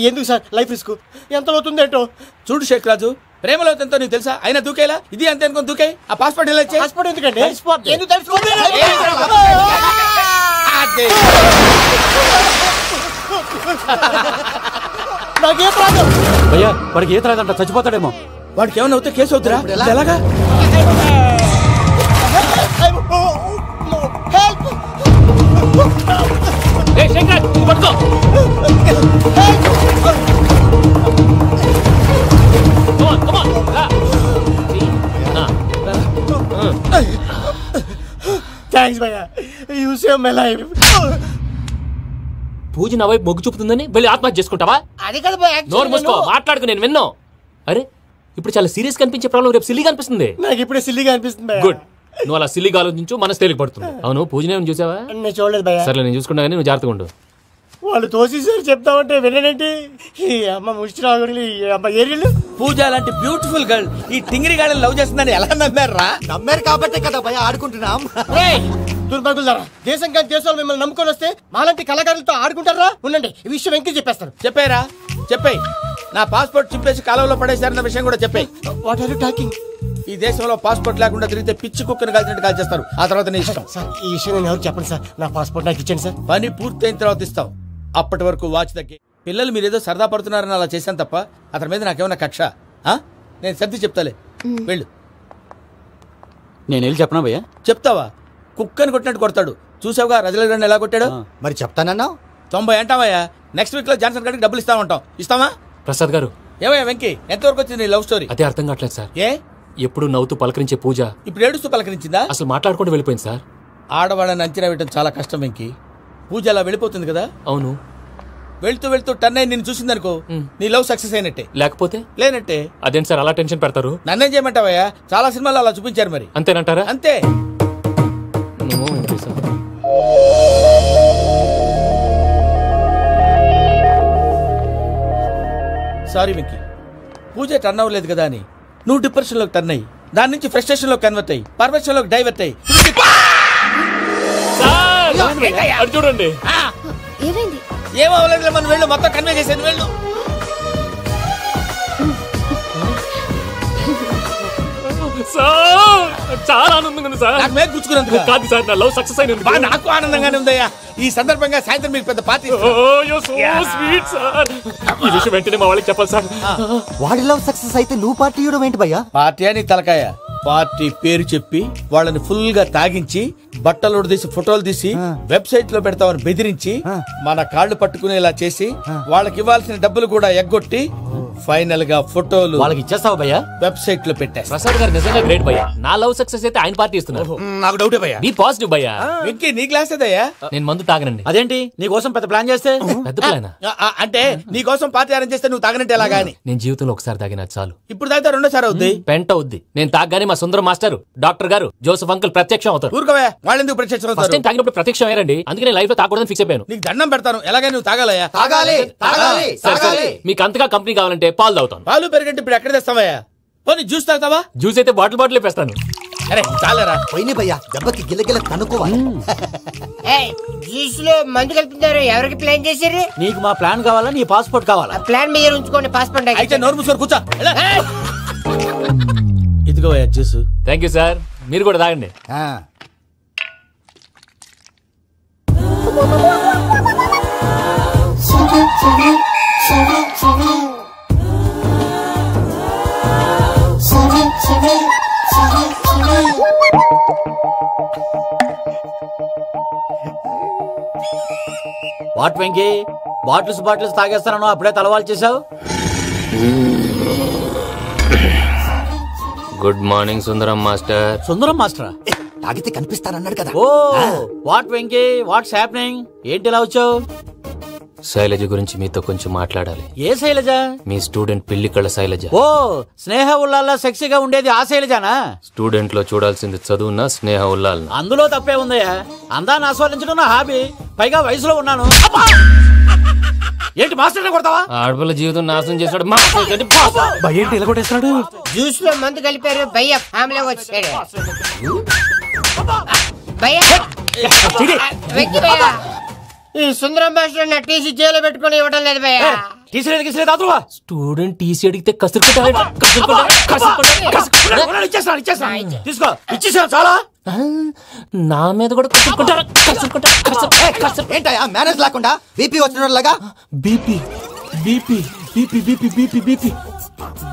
ఎందుకు సార్ లైఫ్ రిస్క్? ఎంత అవుతుంది ఏంటో చూడు షేక్ రాజు, ప్రేమలో ఎంతో నీకు తెలుసా? అయినా దూకేలా ఇది అంతే అనుకుని దూకే. ఆ పాస్పోర్ట్ ఎలా ఇచ్చే? పాస్పోర్ట్ ఎందుకండి? ఎందుకు తెలుసుకోండి. నాకేం రాదు భయ్యా, వాడికి ఈత రాదంట, చచ్చిపోతాడేమో. వాడికి ఏమైనా అవుతే కేసు అవుతురా? ఎలాగా? థ్యాంక్స్ భయ్యా, యు సేవ్ మై లైఫ్. పూజ నా వైపు మొగ్గు చూపుతుందని వెళ్ళి ఆత్మహత్య చేసుకుంటావా? అది కదా భయ్యా. నోరు మూసుకో, మాట్లాడుకు, నేను విన్నో. అరే ఇప్పుడు చాలా సీరియస్ కనిపించే ప్రాబ్లం రేపు సిల్లీగా అనిపిస్తుంది. నాకు ఇప్పుడే సిల్లీగా అనిపిస్తుంది. గుడ్, నువ్వు అలా సిల్లీగా ఆలోచించు, మనసు తేలిక పడుతుంది. అవును, పూజనే చూసావా? నేను చూడలేదు భయ్యా. సరే నేను చూసుకుంటా, కానీ నువ్వు జాగ్రత్తగా ఉండు. వాళ్ళు తోసేసారు చెప్తామంటే విననేంటి? ఈ అమ్మ ముష్టి రాగుడి అమ్మ ఏరియలు. పూజ లాంటి బ్యూటిఫుల్ గర్ల్ ఈ టింగిరి గాడిని లవ్ చేస్తుందని ఎలా నమ్మారా? నమ్మారు కాబట్టే కదా భయ ఆడుకుంటున్నాం. దుర్భగులారా, దేశం కానీ దేశాలు మిమ్మల్ని నమ్ముకొని వస్తే మాలాంటి కళాకారులతో ఆడుకుంటారా? ఉండండి, ఈ విషయం వెంకీ చెప్పేస్తాను. చెప్పారా? చెప్పేయ్. నా పాస్పోర్ట్ చింపేసి కాలంలో పడేశారన్న విషయం కూడా చెప్పేయ్. What are you talking? ఈ దేశంలో పాస్పోర్ట్ లేకుండా తిరిగితే పిచ్చి కుక్కను కాల్చినట్టు కాల్చేస్తారు. ఆ తర్వాత నీ ఇష్టం. సార్ ఈ విషయం నేను ఎవరు చెప్పండి సార్. నా పాస్పోర్ట్ నాకు ఇచ్చేయండి సార్. పని పూర్తయిన తర్వాత ఇస్తాం. అప్పటి వరకు వాచ్ తగ్గి. పిల్లలు మీరేదో సరదా పడుతున్నారని అలా చేశాను తప్ప అతని మీద నాకేమన్నా కక్ష? నేను సర్ది చెప్తాలే, వెళ్ళు. నేను వెళ్ళి చెప్పనా భయ్యా? చెప్తావా? కుక్కని కొట్టినట్టు కొడతాడు. చూసావుగా రజలగడ్ని ఎలా కొట్టాడు? మరి చెప్తానన్నావు. 90 అంటావయ్యా. నెక్స్ట్ వీక్ లో జాన్సన్ గారికి డబ్బులు ఇస్తామంటాం. ఇస్తావా? ప్రసాద్ గారు. ఏమయ్యా వెంకీ, ఎంతవరకు వచ్చింది నీ లవ్ స్టోరీ? అదే అర్థం కావట్లేదు సార్. ఏ ఎప్పుడు నవ్వుతూ పలకరించే పూజ ఇప్పుడు ఏడుస్తూ పలకరించిందా? అసలు మాట్లాడుకుంటూ వెళ్ళిపోయింది సార్. ఆడవాళ్ళని అంచనా వేయడం చాలా కష్టం వెంకీ. పూజ అలా వెళ్ళిపోతుంది కదా. అవును. వెళ్తూ వెళ్తూ టర్న్ అయి నిన్ను చూసిందనుకో, నీ లవ్ సక్సెస్ అయినట్టే. లేకపోతే లేనట్టే. అదేంటి సార్ అలా టెన్షన్ పెడతారు? నన్నేం చేయమంటావయ్యా? చాలా సినిమాలు అలా చూపించారు. మరి అంతేనంటారా? అంతే. సారీ వెంకీ, పూజ టర్న్ అవ్వలేదు కదా అని నువ్వు డిప్రెషన్ లోకి టర్న్ అయ్యి దాని నుంచి ఫ్రస్ట్రేషన్ లో కన్వర్ట్ అయ్యి పర్వర్షన్ లోకి డైవర్ట్ అయ్యి చూడండి ఏమో మనం వెళ్ళు మొత్తం కన్వే చేసేది వెళ్ళు. చాలా ఆనందంగా ఉంది సార్. నాకు మేలు గుచ్చుకున్నందుకు కాదు సార్, నా లవ్ సక్సెస్ అయినందుకు. నాకు ఆనందంగానే ఉందయ్యా. ఈ సందర్భంగా సాయంత్రం మీకు పెద్ద పార్టీ. ఈ విషయం వెంటనే మా వాళ్ళకి చెప్పాలి సార్. వాడి లవ్ సక్సెస్ అయితే నువ్వు పార్టీ ఇవ్వడం ఏంటి భయ్యా? పార్టీ అని తలకాయ. పార్టీ పేరు చెప్పి వాళ్ళని ఫుల్ గా తాగించి బట్టలు తీసి ఫోటోలు తీసి వెబ్సైట్ లో పెడతామని బెదిరించి మన కాళ్ళు పట్టుకునేలా చేసి వాళ్ళకి ఇవ్వాల్సిన డబ్బులు కూడా ఎగ్గొట్టి ఫైనల్ గా ఫోటోలు వాళ్ళకి ఇచ్చేస్తావు భయ్యా? వెబ్సైట్ లో పెట్టా. ప్రసాద్ గారు నిజంగా గ్రేట్ భయ్యా. నా లవ్ సక్సెస్ అయితే ఆయన పార్టీ ఇస్తున్నారు. నాకు డౌటే భయ్యా. బీ పాజిటివ్ భయ్యా. వెంకీ నీ గ్లాస్ ఏదయ్యా? నేను మందు తాగనండి. అదేంటి నీ కోసం పెద్ద ప్లాన్ చేస్తే? పెద్ద ప్లాన్ అంటే నీ కోసం పార్టీ అరేంజ్ చేస్తే నువ్వు తాగనంటే ఎలాగా అని. నేను జీవితంలో ఒకసారి తాగినా చాలు. ఇప్పుడు తాగితే రెండోసారి అవుద్ది. పెంట అవుద్ది. నేను తాగగానే మా సుందరం మాస్టర్, డాక్టర్ గారు, జోసెఫ్ అంకుల్ ప్రత్యక్షం అవుతారు. ఊరుకోవే, వాళ్ళు ఎందుకు ప్రత్యక్షం అవుతారు? ఫస్ట్ టైం తాగినప్పుడు ప్రత్యక్షం అయ్యారండి. అందుకే నేను లైఫ్ లో తాగకూడదని ఫిక్స్ అయిపోయాను. నీకు దండం పెడతాను, ఎలాగైనా నువ్వు తాగాలయ్యా. మీకు అంతగా కంపెనీ కావాలంటే పాలు తాగుతాను. పాలు పెరిగంటే ఇప్పుడు ఎక్కడ తెస్తావయ్యా? పోనీ జ్యూస్ తాగుతావా? జ్యూస్ అయితే బాటిల్ వేస్తాను. అరే చాలరా పోయిన భయ్యా, దెబ్బకి గిల్లగిల్ల కనుక్కోవాలి. జ్యూస్ లో మందు కలుపుతున్నారు. ఎవరికి ప్లాన్ చేశారు? నీకు మా ప్లాన్ కావాలా, నీ పాస్పోర్ట్ కావాలా? ప్లాన్ మీరు ఉంచుకోండి, పాస్పోర్ట్ అయితే నోరు మూసుకొని కూర్చో. ఇదిగో జ్యూస్. Thank you sir. మీరు కూడా తాగండి. వాట్ వెంకీ, బాటిల్స్ తాగేస్తాను అప్పుడే తలవాలు చేసావు. Good morning Sundaram master. Sundaram మాస్టరా? తాగితే కనిపిస్తానన్నాడు కదా. Oh what Venky, what's happening? ఏంటి ఇలా వచ్చావు? శైలజ గురించి మీతో కొంచెం మాట్లాడాలి. ఏ శైలజ? మీ స్టూడెంట్ పిల్లి కళ్ళ శైలజ. ఓ స్నేహ ఉల్లాల్లో సెక్సీగా ఉండేది ఆ శైలజానా? స్టూడెంట్ లో చూడాల్సింది చదువున స్నేహ ఉల్లాల్. అందులో తప్పే ఉందయ్యా. అందాన్ని ఆస్వాదించడం నా హాబీ. పైగా వయసులో ఉన్నాను. ఏంటి మాస్టర్ కొడతావా? ఆడపిల్ల జీవితం నాశనం చేశాడు. ఏంటి ఇలా కొట్టేస్తున్నాడు? జ్యూస్ లో మందు కలిపారు. భయ్య ఫ్యామిలీ వచ్చాడు. భయ్య వెంకీ భయ్య, ఈ సుందరం భాష నా టీసీ జైలు పెట్టుకుని ఇవ్వడం లేదు భయ్య. స్టూడెంట్ టీసీ అడిగితే తీసుకో, ఇచ్చేసా చాలా. నా మీద కూడా ఏంటయ్యా మేనేజ్ లేకుండా బీపీ వచ్చినలాగా? BP BP BP BP BP BP.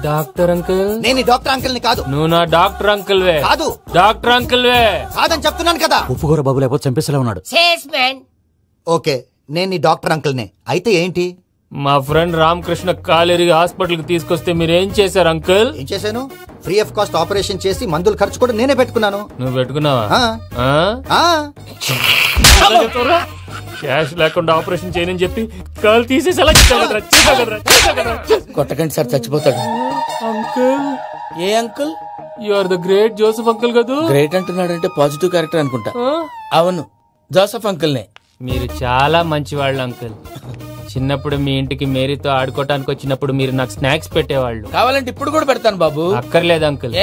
Doctor uncle, నేను డాక్టర్ అంకుల్ ని కాదు. నువ్వు నా డాక్టర్ అంకుల్ వే. కాదు, డాక్టర్ అంకుల్ వే కాదని చెప్తున్నాను కదా. ఉప్పుకూర బాబు లేకపోతే చంపేసేలా ఉన్నాడు. ఓకే, నేను నీ డాక్టర్ అంకుల్ నే. అయితే ఏంటి? మా ఫ్రెండ్ రామకృష్ణ కాలేరికి హాస్పిటల్ కి తీసుకొస్తే మీరేం చేశారు అంకుల్? ఏం చేశాను? ఫ్రీ ఆఫ్ కాస్ట్ ఆపరేషన్ చేసి మందుల ఖర్చు కూడా నేనే పెట్టుకున్నాను. నువ్వు పెట్టుకున్నావా? క్యాష్ లేకుండా ఆపరేషన్ చేయనని చెప్పి కాల్ తీసేసి కొట్టకండి సార్, చచ్చిపోతాడు. అంకుల్, ఏ uncle? You are the great Joseph uncle కదా. గ్రేట్ అంటున్నాడంటే పాజిటివ్ క్యారెక్టర్ అనుకుంటా. అవును, జోసెఫ్ అంకుల్ నే. మీరు చాలా మంచివాళ్ళు అంకుల్. చిన్నప్పుడు మీ ఇంటికి మేరీతో ఆడుకోవటానికి వచ్చినప్పుడు మీరు నాకు స్నాక్స్ పెట్టేవాళ్ళు. కావాలంటే ఇప్పుడు కూడా పెడతాను బాబు. అక్కర్లేదు అంకుల్.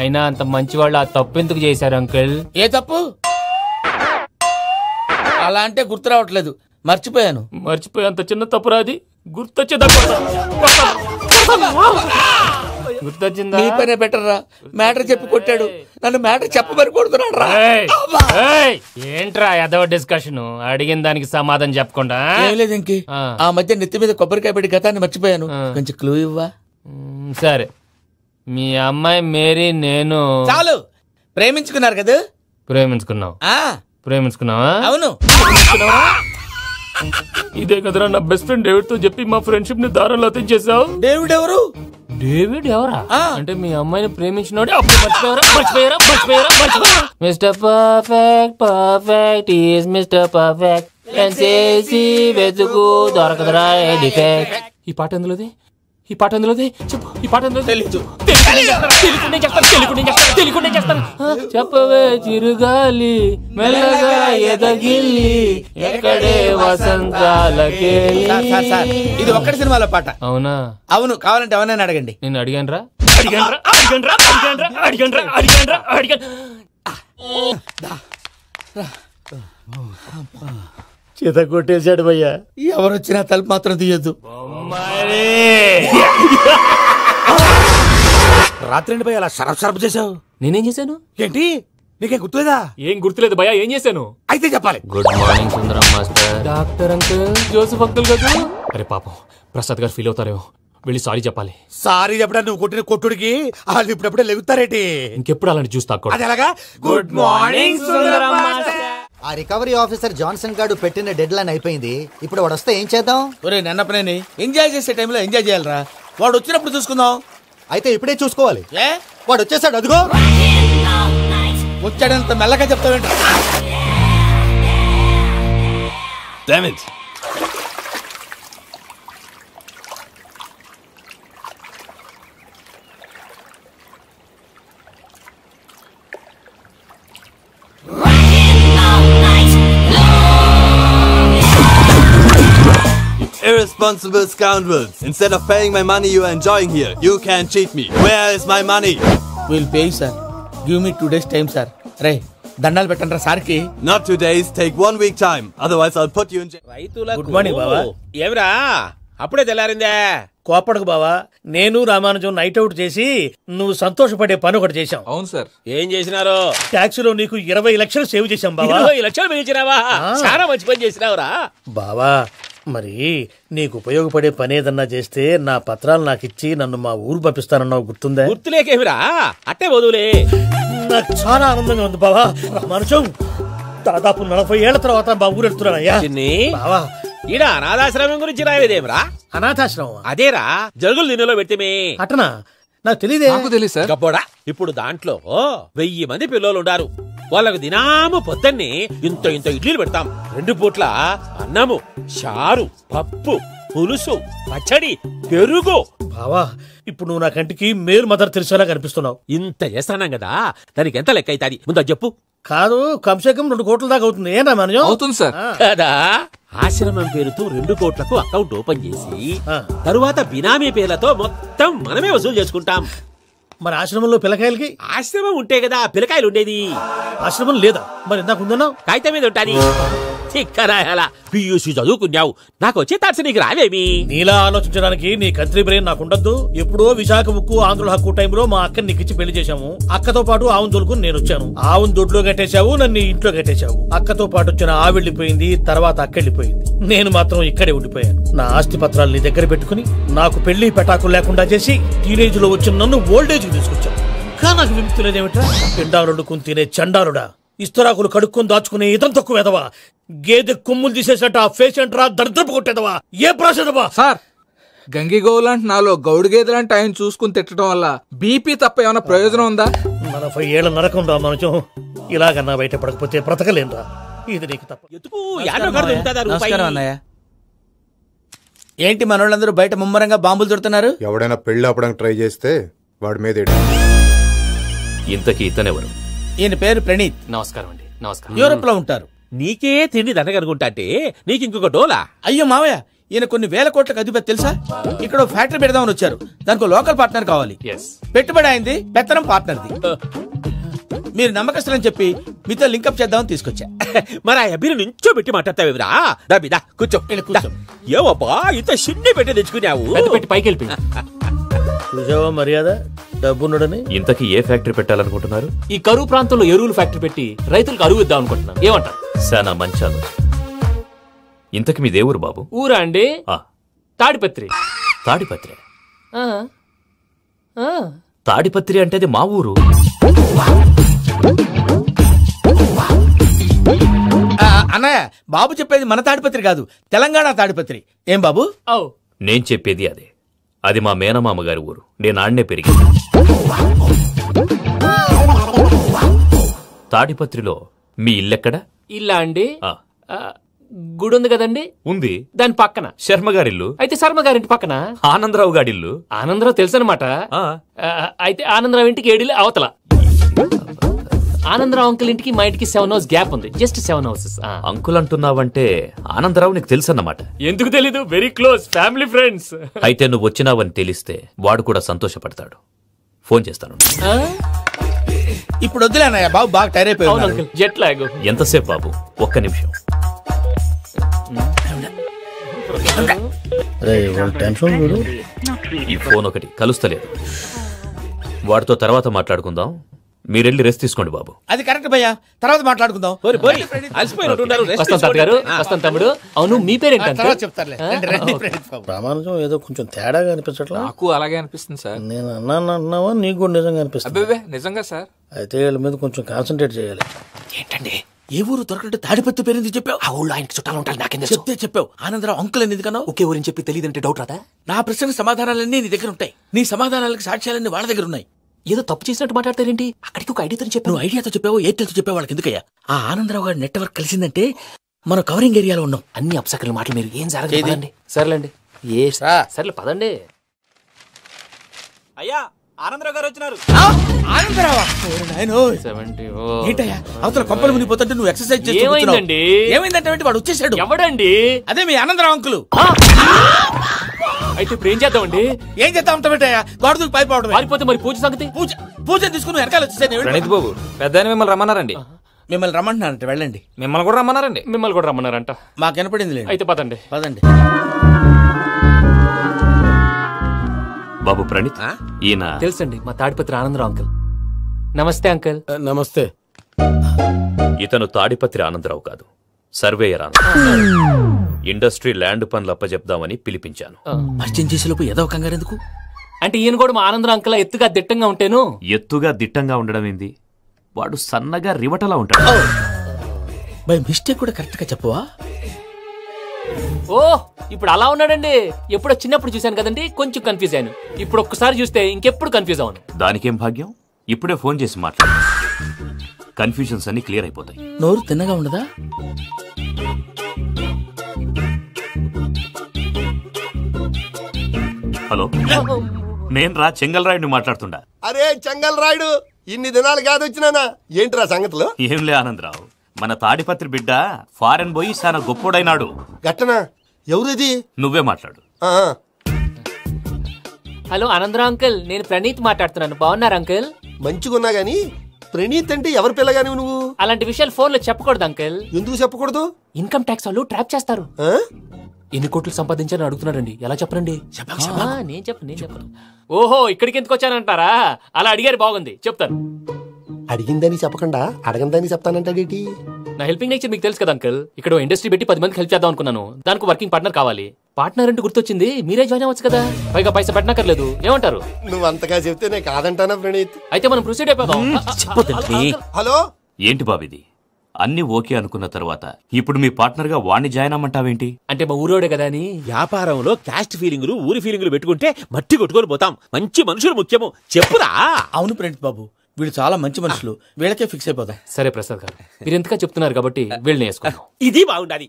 అయినా అంత మంచివాళ్ళు ఆ తప్పు ఎందుకు చేశారు అంకుల్? ఏ తప్పు? అలా అంటే గుర్తు రావట్లేదు, మర్చిపోయాను. మర్చిపోయేంత చిన్న తప్పురాది గుర్తొచ్చేదా? గుర్తొచ్చిందా? నీ పనే బెటర్ రా. మ్యాటర్ చెప్పి కొట్టాడు, నన్ను మ్యాటర్ చెప్పమని కొడుతున్నాడు రా. ఏంట్రా ఎదవ డిస్కషన్? అడిగిన దానికి సమాధానం చెప్పకుండా. ఏం లేదు ఇంకి, ఆ మధ్య నెత్తి మీద కొబ్బరికాయ పెట్టి గతాన్ని మర్చిపోయాను. కొంచెం క్లూ ఇవ్వా? సరే, మీ అమ్మాయి మేరీ నేను చాలు ప్రేమించుకున్నారు కదా. ప్రేమించుకున్నావు? ప్రేమించుకున్నావా? అవును. ఇదే కదరా నా బెస్ట్ ఫ్రెండ్ డేవిడ్ తో చెప్పి మా ఫ్రెండ్షిప్ ని దారంలో తెంచేసావు. డేవిడ్ ఎవరు? డేవిడ్ ఎవరా అంటే మీ అమ్మాయిని ప్రేమించినోడే. అప్పుడు మర్చిపోయారా? Mister perfect, perfect is mister perfect. వెతుకు దొరకదురా డిఫెక్ట్. ఈ పాట ఎందులోది? ఈ పాట ఎందులోది? చెప్పు. ఈ పాట ఎందులో? తెలీదు. తెలుగునే చేస్తాను. చెప్పవే చిరుగాలి మెల్లగా ఎదగిల్లి ఎక్కడే వసంతాలకే. ఇది ఒక్కటి సినిమాలో పాట. అవునా? అవును. కావాలంటే ఎవరైనా అడగండి. నేను అడిగాను రా. చేత కొట్టేశాడు భయ్యా. ఎవరొచ్చినా తలుపు మాత్రం తీయద్దు. రాత్రి భయ్య అలా షరఫ్ చేసావు. నేనేం చేశాను? ఏంటి నీకేం గుర్తులేదా? ఏం గుర్తులేదు భయ్యా, ఏం చేశాను? అయితే చెప్పాలి. Good morning Sundaram master. Doctor uncle, Joseph uncle కదా. అరే పాపం ప్రసాద్ గారు ఫీల్ అవుతారేమో, వెళ్ళి సారీ చెప్పాలి. సారీ చెప్పడా నువ్వు కొట్టిన కొట్టుడికి వాళ్ళు ఇప్పుడప్పుడే లెగుతారేటి? ఇంకెప్పుడు అలాంటి చూస్తా. అది ఎలాగా? Good morning Sundaram master. ఆ రికవరీ ఆఫీసర్ జాన్సన్ గారు పెట్టిన డెడ్ లైన్ అయిపోయింది. ఇప్పుడు వాడు వస్తే ఏం చేద్దాం? ఒరే నన్నపనేని, ఎంజాయ్ చేసే టైంలో ఎంజాయ్ చేయాలరా. వాడు వచ్చినప్పుడు చూసుకుందాం. అయితే ఇప్పుడే చూసుకోవాలి. ఏ వాడు వచ్చేసాడు, అదిగో వచ్చాడంత మెల్లగా చెప్తావేంట? Damn it. Irresponsible scoundrels. Instead of paying my money you are enjoying here, you can cheat me. Where is my money? We'll pay you, sir. Give me 2 days time, sir. Ray, దండాలు పెట్టండి రా సార్కి. Not 2 days, take 1 week time. Otherwise I'll put you in jail. Good morning బావా. ఏమిరా అప్పుడే తెల్లారిందే? కోపడకు బావా, నేను Ramanujam night out చేసి నువ్వు సంతోషపడే పని ఒకటి చేశాం. అవును సార్. ఏం చేసినారు? ట్యాక్సీలో నీకు 20 లక్షలు సేవ్ చేశాం బావా. 20 లక్షలు మిగిల్చినావా? చాలా మంచి పని చేసినావురా బావా. మరి నీకు ఉపయోగపడే పని ఏదన్నా చేస్తే నా పత్రాలు నాకు ఇచ్చి నన్ను మా ఊరు పంపిస్తానన్నావు, గుర్తుందా? గుర్తులేకేమిరా, అట్టే వదులే. నాకు చాలా ఆనందంగా ఉంది బావా. రామానుజం, దాదాపు 40 ఏళ్ల తర్వాత మా ఊరు వెళ్తున్నానయ్యా. బావా, ఈడ అనాథాశ్రమం గురించి రావేదేమిరా? అనాథాశ్రమం అదేరా, జరుగులు దీనిలో పెట్టిమే. అటనా? నాకు తెలియదే. తెలియదు సార్. గబ్బోడా, ఇప్పుడు దాంట్లో 1000 మంది పిల్లలు ఉండారు. వాళ్ళకు దినాము పొద్దున్నే ఇంత ఇంత ఇడ్లీలు పెడతాం. 2 పూట్ల అన్నము, చారు, పప్పు, పులుసు, పచ్చడి, పెరుగు. బావా, ఇప్పుడు నువ్వు నా కంటికి మేరు మదర్ తెలిసేలా కనిపిస్తున్నావు. ఇంత చేస్తానం కదా, దానికి ఎంత లెక్క అవుతుంది ముందు చెప్పు. కాదు, కమ్సేకం 2 కోట్ల దాకా అవుతుంది. ఏం రామానుజం? అవుతుంది సార్. కదా, ఆశ్రమం పేరుతో 2 కోట్లకు అకౌంట్ ఓపెన్ చేసి తరువాత బినామీ పేర్లతో మొత్తం మనమే వసూలు చేసుకుంటాం. మరి ఆశ్రమంలో పిల్లకాయలకి? ఆశ్రమం ఉంటే కదా పిల్లకాయలు ఉండేది. ఆశ్రమం లేదా? మరి ఇందాక ఉందన్నావు. కాగితం మీద ఉంటాది. చిక్కరాయాలా, పియూసీ చదువుకున్నావు, నాకు వచ్చే తాట్స్ నీకు రావేమి? నీలా ఆలోచించడానికి నీ కంట్రీ బ్రెయిన్ నాకు ఉండద్దు. ఎప్పుడో విశాఖ ఉక్కు ఆంధ్రుల హక్కు టైంలో మా అక్కని నీకిచ్చి పెళ్లి చేశాము. అక్కతో పాటు ఆవును దొడుకుని నేను వచ్చాను. ఆవును దొడ్లో కట్టేశావు, నన్ను ఇంట్లో కట్టేశావు. అక్కతో పాటు వచ్చిన ఆవిళ్ళిపోయింది, తర్వాత అక్కెళ్ళిపోయింది. నేను మాత్రం ఇక్కడే ఉండిపోయాను. నా ఆస్తి పత్రాలు నీ దగ్గర పెట్టుకుని నాకు పెళ్లి పెటాకులు లేకుండా చేసి టీనేజ్ లో వచ్చిన నన్ను ఓల్డేజ్ కి తీసుకొచ్చావు. కానీ నాకు విముక్తి లేదేమిట్రా? పిండారుడుకుని తినే చండారుడా, ఇస్తరాకులు కడుక్కొని దాచుకునే ఇతం తక్కువ ఎదవా, గేదె కొమ్ములు తీసేసట ఆ పేషెంట్ రా దరిద్రపు కొట్టేదవా, ఏ ప్రాసెదవా? సార్, గంగిగోవులాంటి నాలో గౌడు గేదెలాంటి ఆయన చూసుకుని తిట్టడం వల్ల బీపీ తప్ప ఏమైనా ప్రయోజనం ఉందా? 40 ఏళ్ల నరకం రా మనచం. ఇలాగన్నా బయటపడకపోతే బ్రతకలేనురా. ఇది నీకు తప్ప. నమస్కారం అన్నయ్య. ఏంటి మనోళ్ళందరూ బయట ముమ్మరంగా బాంబులు దొరుకుతున్నారు? ఎవడైనా పెళ్లి ఆపడానికి ట్రై చేస్తే వాడి మీద ఇంతకీ ఇతనెవరు? ఈయన పేరు ప్రణీత్. నమస్కారం అండి. నమస్కారం. యూరోప్ లో ఉంటారు. నీకే తిండి దండగనుకుంటా అంటే నీకు ఇంకొక డోలా? అయ్యో మావయ్య, ఈయన కొన్ని వేల కోట్లకు అధిపతి తెలుసా? ఇక్కడ ఫ్యాక్టరీ పెడదామని వచ్చారు. దానికి లోకల్ పార్ట్నర్ కావాలి. పెట్టుబడి అయింది, పెత్తనం పార్ట్నర్ది. మీరు నమ్మకస్తులని చెప్పి మీతో లింకప్ చేద్దామని తీసుకొచ్చా. మరి ఆ అబ్బిని నుంచో పెట్టి మాట్లాడతావేమిరా? దాబిదా కూర్చో. ఏవబ్బా ఇంత చిన్ని పెట్టి తెచ్చుకున్నావు? పెట్టి పైకి వెళ్ళి చూసావా మర్యాద, డబ్బున్నడని. ఇంతకీ ఏ ఫ్యాక్టరీ పెట్టాలనుకుంటున్నారు? ఈ కరువు ప్రాంతంలో ఎరువులు ఫ్యాక్టరీ పెట్టి రైతులకు అరువు ఇద్దాం అనుకుంటున్నాను. ఏమంటారు? శానా మంచి ఆలోచన. ఇంతకి మీ దేవురు బాబు? ఊరా అండి? తాడిపత్రి. తాడిపత్రి? తాడిపత్రి అంటే అది మా ఊరు. అన్నయ్య, బాబు చెప్పేది మన తాడిపత్రి కాదు, తెలంగాణ తాడిపత్రి. ఏం బాబు? నేను చెప్పేది అదే. అది మా మేనమామ గారి ఊరు. నేను ఆడనే పెరిగింది. తాడిపత్రిలో మీ ఇల్లెక్కడ? ఇల్లా అండి? గుడి ఉంది కదండి? ఉంది. దాని పక్కన శర్మ గారిల్లు. అయితే శర్మ గారింటి పక్కన ఆనందరావు గారిల్లు. ఆనందరావు తెలుసు అనమాట. అయితే ఆనందరావు ఇంటికి 7 అవతల. ఆనందరావు అంకుల్ ఇంటికి మా ఇంటికి 7 houses గ్యాప్ ఉంది. Just 7 houses. అంకుల్ అంటున్నావంటే ఆనందరావు నీకు తెలుసు అన్నమాట. ఎందుకు తెలీదు? Very close family friends. అయితే నువ్వు వచ్చినావని తెలిస్తే వాడు కూడా సంతోషపడతాడు. ఫోన్ చేస్తాను. ఇప్పుడు వద్దులే అన్నయ్య, బాబు బాగా టైర్ అయిపోయాడు. Jet lag. ఎంతసేపు బాబు? ఒక్క నిమిషం. ఈ ఫోన్ ఒకటి కలుస్తలేదు. వాడితో తర్వాత మాట్లాడుకుందాం. మీరెళ్ళి రెస్ట్ తీసుకోండి బాబు. అది కరెక్ట్ భయ్యా, తర్వాత మాట్లాడుకుందాం. తమ్ముడు, అవును మీ పేరేంటంటే? ప్రామాణికం ఏదో కొంచెం తేడాగా అనిపించట్లా? నాకు అలాగే అనిపిస్తుంది సార్. నేను అన్నావా నీకు కూడా నిజంగా అనిపిస్తుంది? నిజంగా సార్. అయితే వీళ్ళ మీద కొంచెం కాన్సన్ట్రేట్ చేయాలి. ఏంటండి ఏ ఊరు దొరకట్టు తాడిపత్రి పేరు ఎందుకు చెప్పావు? ఆ ఊళ్ళో ఆయనకి చుట్టాలు ఉంటారు, నాకేం చెప్తే చెప్పావు. ఆనందరావు అంకుల్ అని ఎందుకన్నావు? ఒకే ఊరిని చెప్పి తెలియదంటే డౌట్ రాదా? నా ప్రశ్నకు సమాధానాలన్నీ నీ దగ్గర ఉంటాయి, నీ సమాధానాలకు సాక్ష్యాలన్నీ వాళ్ళ దగ్గర ఉన్నాయి. ఏదో తప్పు చేసినట్టు మాట్లాడతారేంటి? అక్కడికి ఒక ఐడియాతో చెప్పావు. నువ్వు ఐడియాతో చెప్పావు, ఎయిర్టెల్తో చెప్పావు, వాళ్ళకి ఎందుకయ్యా? ఆ ఆనందరావు గారి నెట్వర్క్ కలిసిందంటే మనం కవరింగ్ ఏరియాలో ఉన్నాం. అన్ని అప్సకర్ల మాటలు మీరు ఏం జరగదండి. సర్లేండి, సర్లే పదండి. అయ్యా ఆనందరావు గారు వచ్చినారు. ఆనందరావా? ఏంటయ్యా అవతల కొంపలు మునిగిపోతుంటే నువ్వు ఎక్సర్సైజ్ చేస్తూ ఏమైందండి? ఏమైందంటే వాడు వచ్చేసాడు. ఎవడండి? అదే మీ ఆనందరావు అంకులు. అయితే ఇప్పుడు ఏం చేద్దామండి? ఏం చేద్దాం అంటావేటయ్యా? గొడవకు పైపోవడం. పారిపోతే మరి పూజ సంగతి? పూజ తీసుకుని వెనకాల వచ్చేసాను. ప్రణీత్ బాబు, పెద్ద మిమ్మల్ని రమ్మన్నారండి. మిమ్మల్ని రమ్మంటున్నారంటే వెళ్ళండి. మిమ్మల్ని కూడా రమ్మన్నారండి. మిమ్మల్ని కూడా రమ్మన్నారంట. మాకు వినపడింది. అయితే పదండి. బాబు ప్రణీత్, ఈయన తెలుసండి, మా తాడిపత్రి ఆనందరావు అంకుల్. నమస్తే అంకుల్. నమస్తే. ఇతను తాడిపత్రి ఆనందరావు కాదు, సర్వేయర్ ఆనందరావు. ఇండస్ట్రీ ల్యాండ్ పనులు అప్పచెప్దామని పిలిపించాను. పరిచయం చేసేలోపు ఏదో కంగారు ఎందుకు? అంటే ఈయన కూడా మా ఆనందరావు అంకుల్ ఎత్తుగా దిట్టంగా ఉంటేను. ఎత్తుగా దిట్టంగా ఉండడం ఏంది? వాడు సన్నగా రివటలా ఉంటాడు. బై మిస్టేక్ కూడా కరెక్ట్ గా చెప్పవా? ఓ ఇప్పుడు అలా ఉన్నాడండి. ఎప్పుడో చిన్నప్పుడు చూశాను కదండి, కొంచెం కన్ఫ్యూజ్ అయ్యాను. ఇప్పుడు ఒక్కసారి చూస్తే ఇంకెప్పుడు కన్ఫ్యూజ్ అవ్వను. దానికేం భాగ్యం, ఇప్పుడే ఫోన్ చేసి మాట్లాడు. కన్ఫ్యూజన్స్ అన్ని క్లియర్ అయిపోతాయి. నోరు తిన్నగా ఉండదా? హలో, నేను రా చెంగల్ రాయుడిని మాట్లాడుతుండా. అరే చెంగల్ రాయుడు, ఇన్ని దినాలు కాదు వచ్చినానా? ఏంట్రా సంగతులు? ఏంలే ఆనందరావు, మన తాడిపత్రి బిడ్డ ఫారెన్ పోయి చాలా గొప్పోడైనాడు. గట్టనా? ఎవరిది? నువ్వే మాట్లాడు. హలో ఆనందరావు అంకుల్, నేను ప్రణీత్ మాట్లాడుతున్నాను. బాగున్నారు అంకుల్? మంచిగున్నా గాని ప్రణీత్ అంటే ఎవరి పిల్లగాని నువ్వు? అలాంటి విషయాలు ఫోన్ లో చెప్పకూడదు అంకుల్. ఎందుకు చెప్పకూడదు? ఇన్కమ్ ట్యాక్స్ వాళ్ళు ట్రాప్ చేస్తారు. ఎన్ని కోట్లు సంపాదించాలని అడుగుతున్నారండి. ఎలా చెప్పరండి? నేను చెప్పను. ఓహో, ఇక్కడికి ఎందుకు వచ్చానంటారా? అలా అడిగారు, బాగుంది, చెప్తాను. అడిగిందని చెప్పకుండా అడగందని చెప్తానంటాడేటి? నా హెల్పింగ్ నేచర్ మీకు తెలుసు కదా అంకుల్. ఇక్కడ ఇండస్ట్రీ పెట్టి 10 మందికి హెల్ప్ చేద్దాం అనుకున్నాను. దానికి వర్కింగ్ పార్ట్నర్ కావాలి. పార్ట్నర్ అంటే గుర్తొచ్చింది, మీరే జాయిన్ అవ్వచ్చు కదా. పైగా పైసా పెట్టనక్కర్లేదు. ఏమంటారు? నువ్వు అంతగా చెప్తేనే కాదంటానా ప్రణీత్? అయితే మనం ప్రొసీడ్ అయిపోదాం. హలో, ఏంటి బాబిది? అన్ని ఓకే అనుకున్న తర్వాత ఇప్పుడు మీ పార్ట్నర్ గా వాణ్ణి జాయిన్ అమ్మంటావేంటి? అంటే మా ఊరోడే కదా అని. వ్యాపారంలో క్యాస్ట్ ఫీలింగులు, ఊరి ఫీలింగులు పెట్టుకుంటే మట్టి కొట్టుకొని పోతాం. మంచి మనుషులు ముఖ్యము. చెప్పురా. అవును ప్రణీత్ బాబు, వీళ్ళు చాలా మంచి మనుషులు, వీళ్ళకే ఫిక్స్ అయిపోదాం. సరే ప్రసాద్ గారు, మీరు ఎంతగా చెప్తున్నారు కాబట్టి వీళ్ళని వేసుకుందాం. ఇది బాగుండాలి.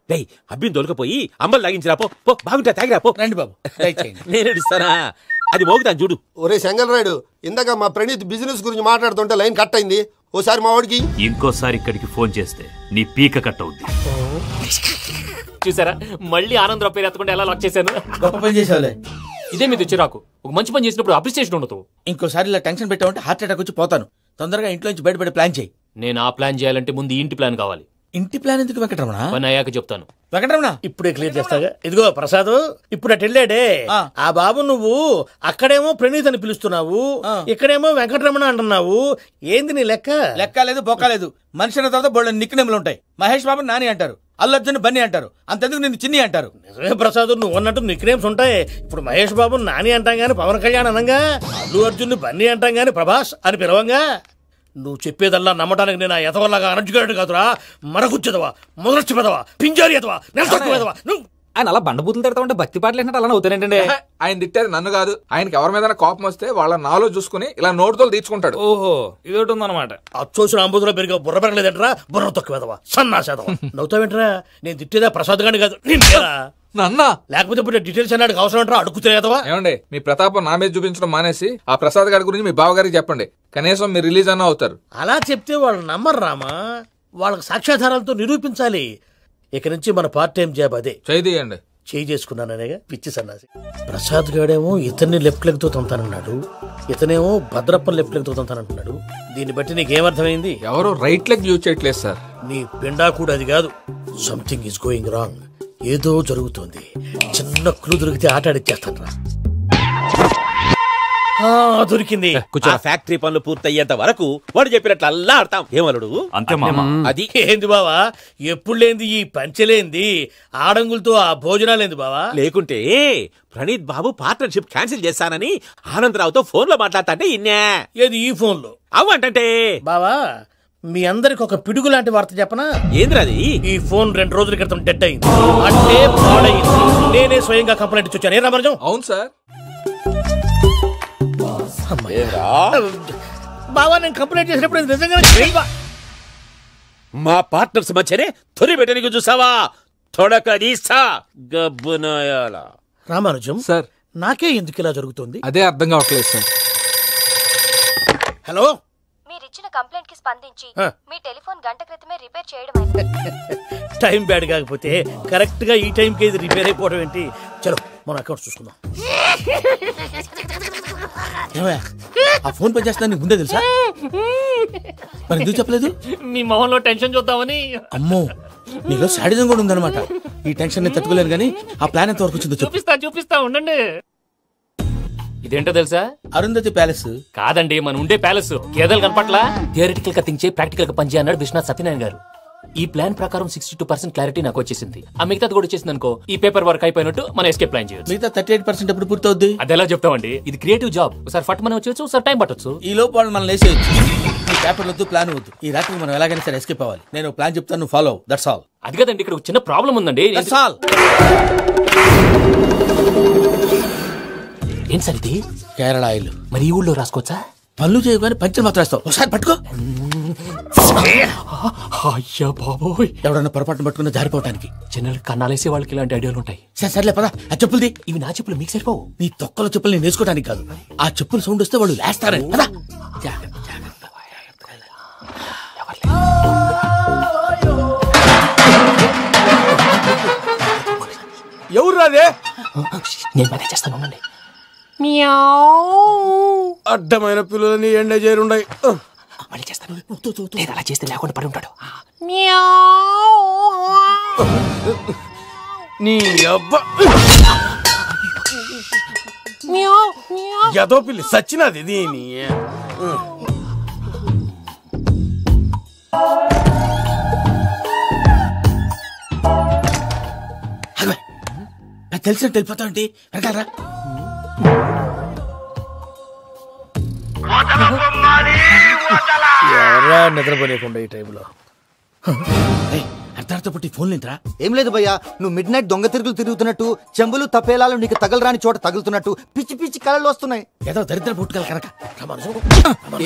అబ్బిని దొలకపోయి అంబలు లాగించిరా పో. బాగుంటా, తాగిరా పో. రండి బాబు, నేను ఇస్తానా? అది మోగుతాను చూడు. ఒరే చెంగల్ రాయుడు, ఇందాక మా ప్రణీత్ బిజినెస్ గురించి మాట్లాడుతుంటే లైన్ కట్ అయింది. ఓసారి మా వాడికి ఇంకోసారి ఇక్కడికి ఫోన్ చేస్తే నీ పీక కట్ అవుద్ది. చూసారా, మళ్ళీ ఆనందరావు పేరు ఎత్తకుండా ఎలా లాక్ చేశాను. గొప్ప పని చేసావులే. ఇదే మీద చిరాకు. ఒక మంచి పని చేసినప్పుడు అప్రిసియేషన్ ఉండదు. ఇంకోసారి ఇలా టెన్షన్ పెట్టామంటే హార్ట్ అటాక్ వచ్చి పోతాను. తొందరగా ఇంట్లో నుంచి బయటపడే ప్లాన్ చేయి. నేను ఆ ప్లాన్ చేయాలంటే ముందు ఇంటి ప్లాన్ కావాలి. ఇంటి ప్లాన్ ఎందుకు వెంకటరమణ? పని అయ్యాక చెప్తాను. వెంకటరమణ ఇప్పుడే క్లియర్ చేస్తాగా. ఇదిగో ప్రసాద్, ఇప్పుడు అటు వెళ్ళాడే ఆ బాబు, నువ్వు అక్కడేమో ప్రణీత్ అని పిలుస్తున్నావు, ఇక్కడేమో వెంకటరమణ అంటున్నావు. ఏంది నీ లెక్క? లెక్క లేదు, బొక్క లేదు. మనిషి అన్న తర్వాత బోళ్ళ నిక్నెములు ఉంటాయి. మహేష్ బాబు నాని అంటారు, అల్లు అర్జున్ బన్నీ అంటారు, అంతెందుకు నిన్ను చిన్ని అంటారు. నిజమే ప్రసాద్, నువ్వు అన్నట్టు నిక్నేమ్స్ ఉంటాయి. ఇప్పుడు మహేష్ బాబు నాని అంటాం గాని పవన్ కళ్యాణ్ అనంగా, అల్లు అర్జున్ బన్నీ అంటాం గాని ప్రభాస్ అని పిలవంగా. నువ్వు చెప్పేదల్లా నమ్మటానికి నేను ఎతవల్లాగా అనర్జుగాడు కాదురా. మరగుచ్చదవా, మొదలచ్చి పెదవా, పింజారి ఎదవా, నెలసొక్కుదవా. నువ్వు ఆయన అలా బండబూతులు తిడతా ఉంటే భక్తి పాటలు ఏంటంటే అలా అవుతానంటే. ఆయన తిట్టేది నన్ను కాదు, ఆయనకి ఎవరి మీద కోపం వస్తే వాళ్ళ నాలో చూసుకుని ఇలా నోటుతో తీర్చుకుంటాడు. ఓహో, ఇదొకటి ఉందన్నమాట. అచ్చోసిన అంబుధులో పెరిగా బుర్ర పెరగలేదంటరా, బుర్ర తొక్కువేదవా, సన్నాసేదవా. నవ్వుతావేంట్రా? నేను తిట్టేదా ప్రసాద్ గాని కాదు, నన్నా. లేకపోతే ఇప్పుడు డీటెయిల్స్ అన్నాడు అవసరం అంటారా? అడుగుతాయేదవా. ఏమండి, మీ ప్రతాపం నా మీద చూపించడం మానేసి ఆ ప్రసాద్ గారి గురించి మీ బావగారికి చెప్పండి. కనీసం మీరు రిలీజ్ అన్న అవుతారు. అలా చెప్తే వాళ్ళు నమ్మరు రామా. వాళ్ళకి సాక్ష్యాధారాలతో నిరూపించాలి. ఇక నుంచి మన పార్ట్ టైం జాబ్ అదే. చేయండి. చేయి చేసుకున్నాననేగా పిచ్చి సన్నాసి. ప్రసాద్ గాడేమో ఇతన్ని లెఫ్ట్ లెగ్ తో తంతానన్నాడు, ఇతనేమో భద్రప్పని లెఫ్ట్ లెగ్ తో తంతానంటున్నాడు. దీన్ని బట్టి నీకేమర్థమైంది? ఎవరో రైట్ లెగ్ యూజ్ చేయట్లేదు సార్. నీ పిండా కూడా అది కాదు. Something is going wrong. ఏదో జరుగుతోంది. చిన్న క్లూ దొరికితే ఆట ఆడిచ్చేస్తాను రా. దొరికింది. ఆ ఫ్యాక్టరీ పనులు పూర్తయ్యేంత వరకు వాడు చెప్పినట్లు అల్లా ఆడతాం. ఏమలుడు అంతే మామ. అది ఏంది బావా, ఎప్పుడు లేంది ఈ పంచలేంది, ఆడంగులతో ఆ భోజనాలేంది బావా? లేకుంటే ప్రణీత్ బాబు పార్ట్నర్షిప్ క్యాన్సిల్ చేస్తానని ఆనందరావుతో ఫోన్ లో మాట్లాడతాంటే ఇన్నే. ఏది ఈ ఫోన్ లో? అవ్వంటే బావా, మీ అందరికి ఒక పిడుగు లాంటి వార్త చెప్పనా? ఏంద్రది? ఈ ఫోన్ 2 రోజుల క్రితం డెడ్ అయింది, అంటే పాడైంది. నేనే స్వయంగా కంప్లైంట్ ఇచ్చాను. ఏ రామరాజం? అవును సార్. బావా, నేను కంప్లైంట్ చేసినప్పుడు నిజంగా మా పార్ట్నర్స్ మధ్యనే తొలి పెట్టడానికి చూసావా? తొడక తీసా గబ్బునాయాల. రామానుజం సార్, నాకే ఎందుకు ఇలా జరుగుతుంది? అదే అర్థం కావట్లేదు సార్. హలో, మీరిచ్చిన కంప్లైంట్ కి స్పందించి మీ టెలిఫోన్ గంట క్రితమే రిపేర్ చేయడం అయింది. టైం బ్యాడ్ కాకపోతే కరెక్ట్ గా ఈ టైం కి ఇది రిపేర్ అయిపోవడం ఏంటి? చలో మన అకౌంట్ చూసుకుందాం. ఆ ఫోన్ పని చేస్తున్నా నీకు ముందే తెలుసా? మరి ఎందుకు చెప్పలేదు? మీ మొహంలో టెన్షన్ చూద్దామని. అమ్మో, నీలో శాడిజం కూడా ఉందన్నమాట. ఈ టెన్షన్ నేను తట్టుకోలేను కానీ ఆ ప్లాన్ ఎంత వరకు వచ్చిందో చూపిస్తా ఉండండి. ఇదేంటో తెలుసా? అరుంధతి ప్యాలెస్ కాదండి, మన ఉండే ప్యాలెస్. గేదెలు కనపట్లా? థియరిటికల్ గా థింక్ చేయి, ప్రాక్టికల్ గా పనిచేయ అన్నాడు విశ్వనాథ్ సత్యనారాయణ గారు. ఈ ప్లాన్ ప్రకారం 62% క్లారిటీ నాకు వచ్చేసింది. ఆ మిగతాది కూడా వచ్చేసింది అనుకో, ఈ పేపర్ వర్క్ అయిపోయినట్టు మనం ఎస్కేప్ ప్లాన్ చేయొచ్చు. మిగతా 38% ఎప్పుడు పూర్తవుద్ది? అది ఎలా చెప్తామండి? ఇది క్రియేటివ్ జాబ్. ఒకసారి ఫట్ మనం వచ్చేయచ్చు, ఒకసారి టైం పట్టొచ్చు. ఈ లోపు వాళ్ళు మనం లేసేయచ్చు. ఈ పేపర్ వద్దు, ప్లాన్ వద్దు. ఈ రాత్రి మనం ఎలాగైనా సరే ఎస్కేప్ అవ్వాలి. నేను ప్లాన్ చెప్తాను, నువ్వు ఫాలో. That's all. అది కదండి, ఇక్కడ ఒక చిన్న ప్రాబ్లం ఉందండి. That's all. ఏం సార్ ఇది? కేరళ ఆయిల్. మరి ఈ ఊళ్ళో రాసుకోవచ్చా? పనులు చేయగానే పంచర్ మాత్రం వేస్తావు. ఒకసారి పట్టుకో. అయ్యా బాబోయ్, ఎవడన్నా పొరపాటున పట్టుకున్న జారిపోవటానికి. జనరల్ కన్నాలేసే వాళ్ళకి ఇలాంటి ఐడియాలు ఉంటాయి. సర్లే పదా, ఆ చెప్పులది. ఇవి నా చెప్పులు, మీకు సరిపోవు. నీ తొక్కల చెప్పులు నేను వేసుకోవడానికి కాదు, ఆ చెప్పులు సౌండ్ వస్తే వాళ్ళు లేస్తారని. పదా. ఎవరు రాదే? నేను మేనేజ్ చేస్తాను, ఉండండి. అడ్డమైన పిల్లలని ఎండ చేరుండయి. మళ్ళీ చేస్తాను. లేదు, అలా చేస్తే లేకుండా పడి ఉంటాడు. నీ అబ్బా ఎదో పిల్లి సచ్చినది దీని. తెలిసినట్టు వెళ్ళిపోతావు ఏంటి? వెనకాలరా. ఎవరా నిద్రపోలేకుండా ఈ టైంలో? అర్ధార్థ పుట్టి ఫోన్ లేంట్రా? ఏం లేదు భయ్యా, నువ్వు మిడ్ నైట్ దొంగ తిరుగులు తిరుగుతున్నట్టు, చెంబులు తపేలాలు నీకు తగలరాని చోట తగులుతున్నట్టు పిచ్చి పిచ్చి కళలు వస్తున్నాయి. ఏదో దరిద్ర పుట్టుకల కనుక.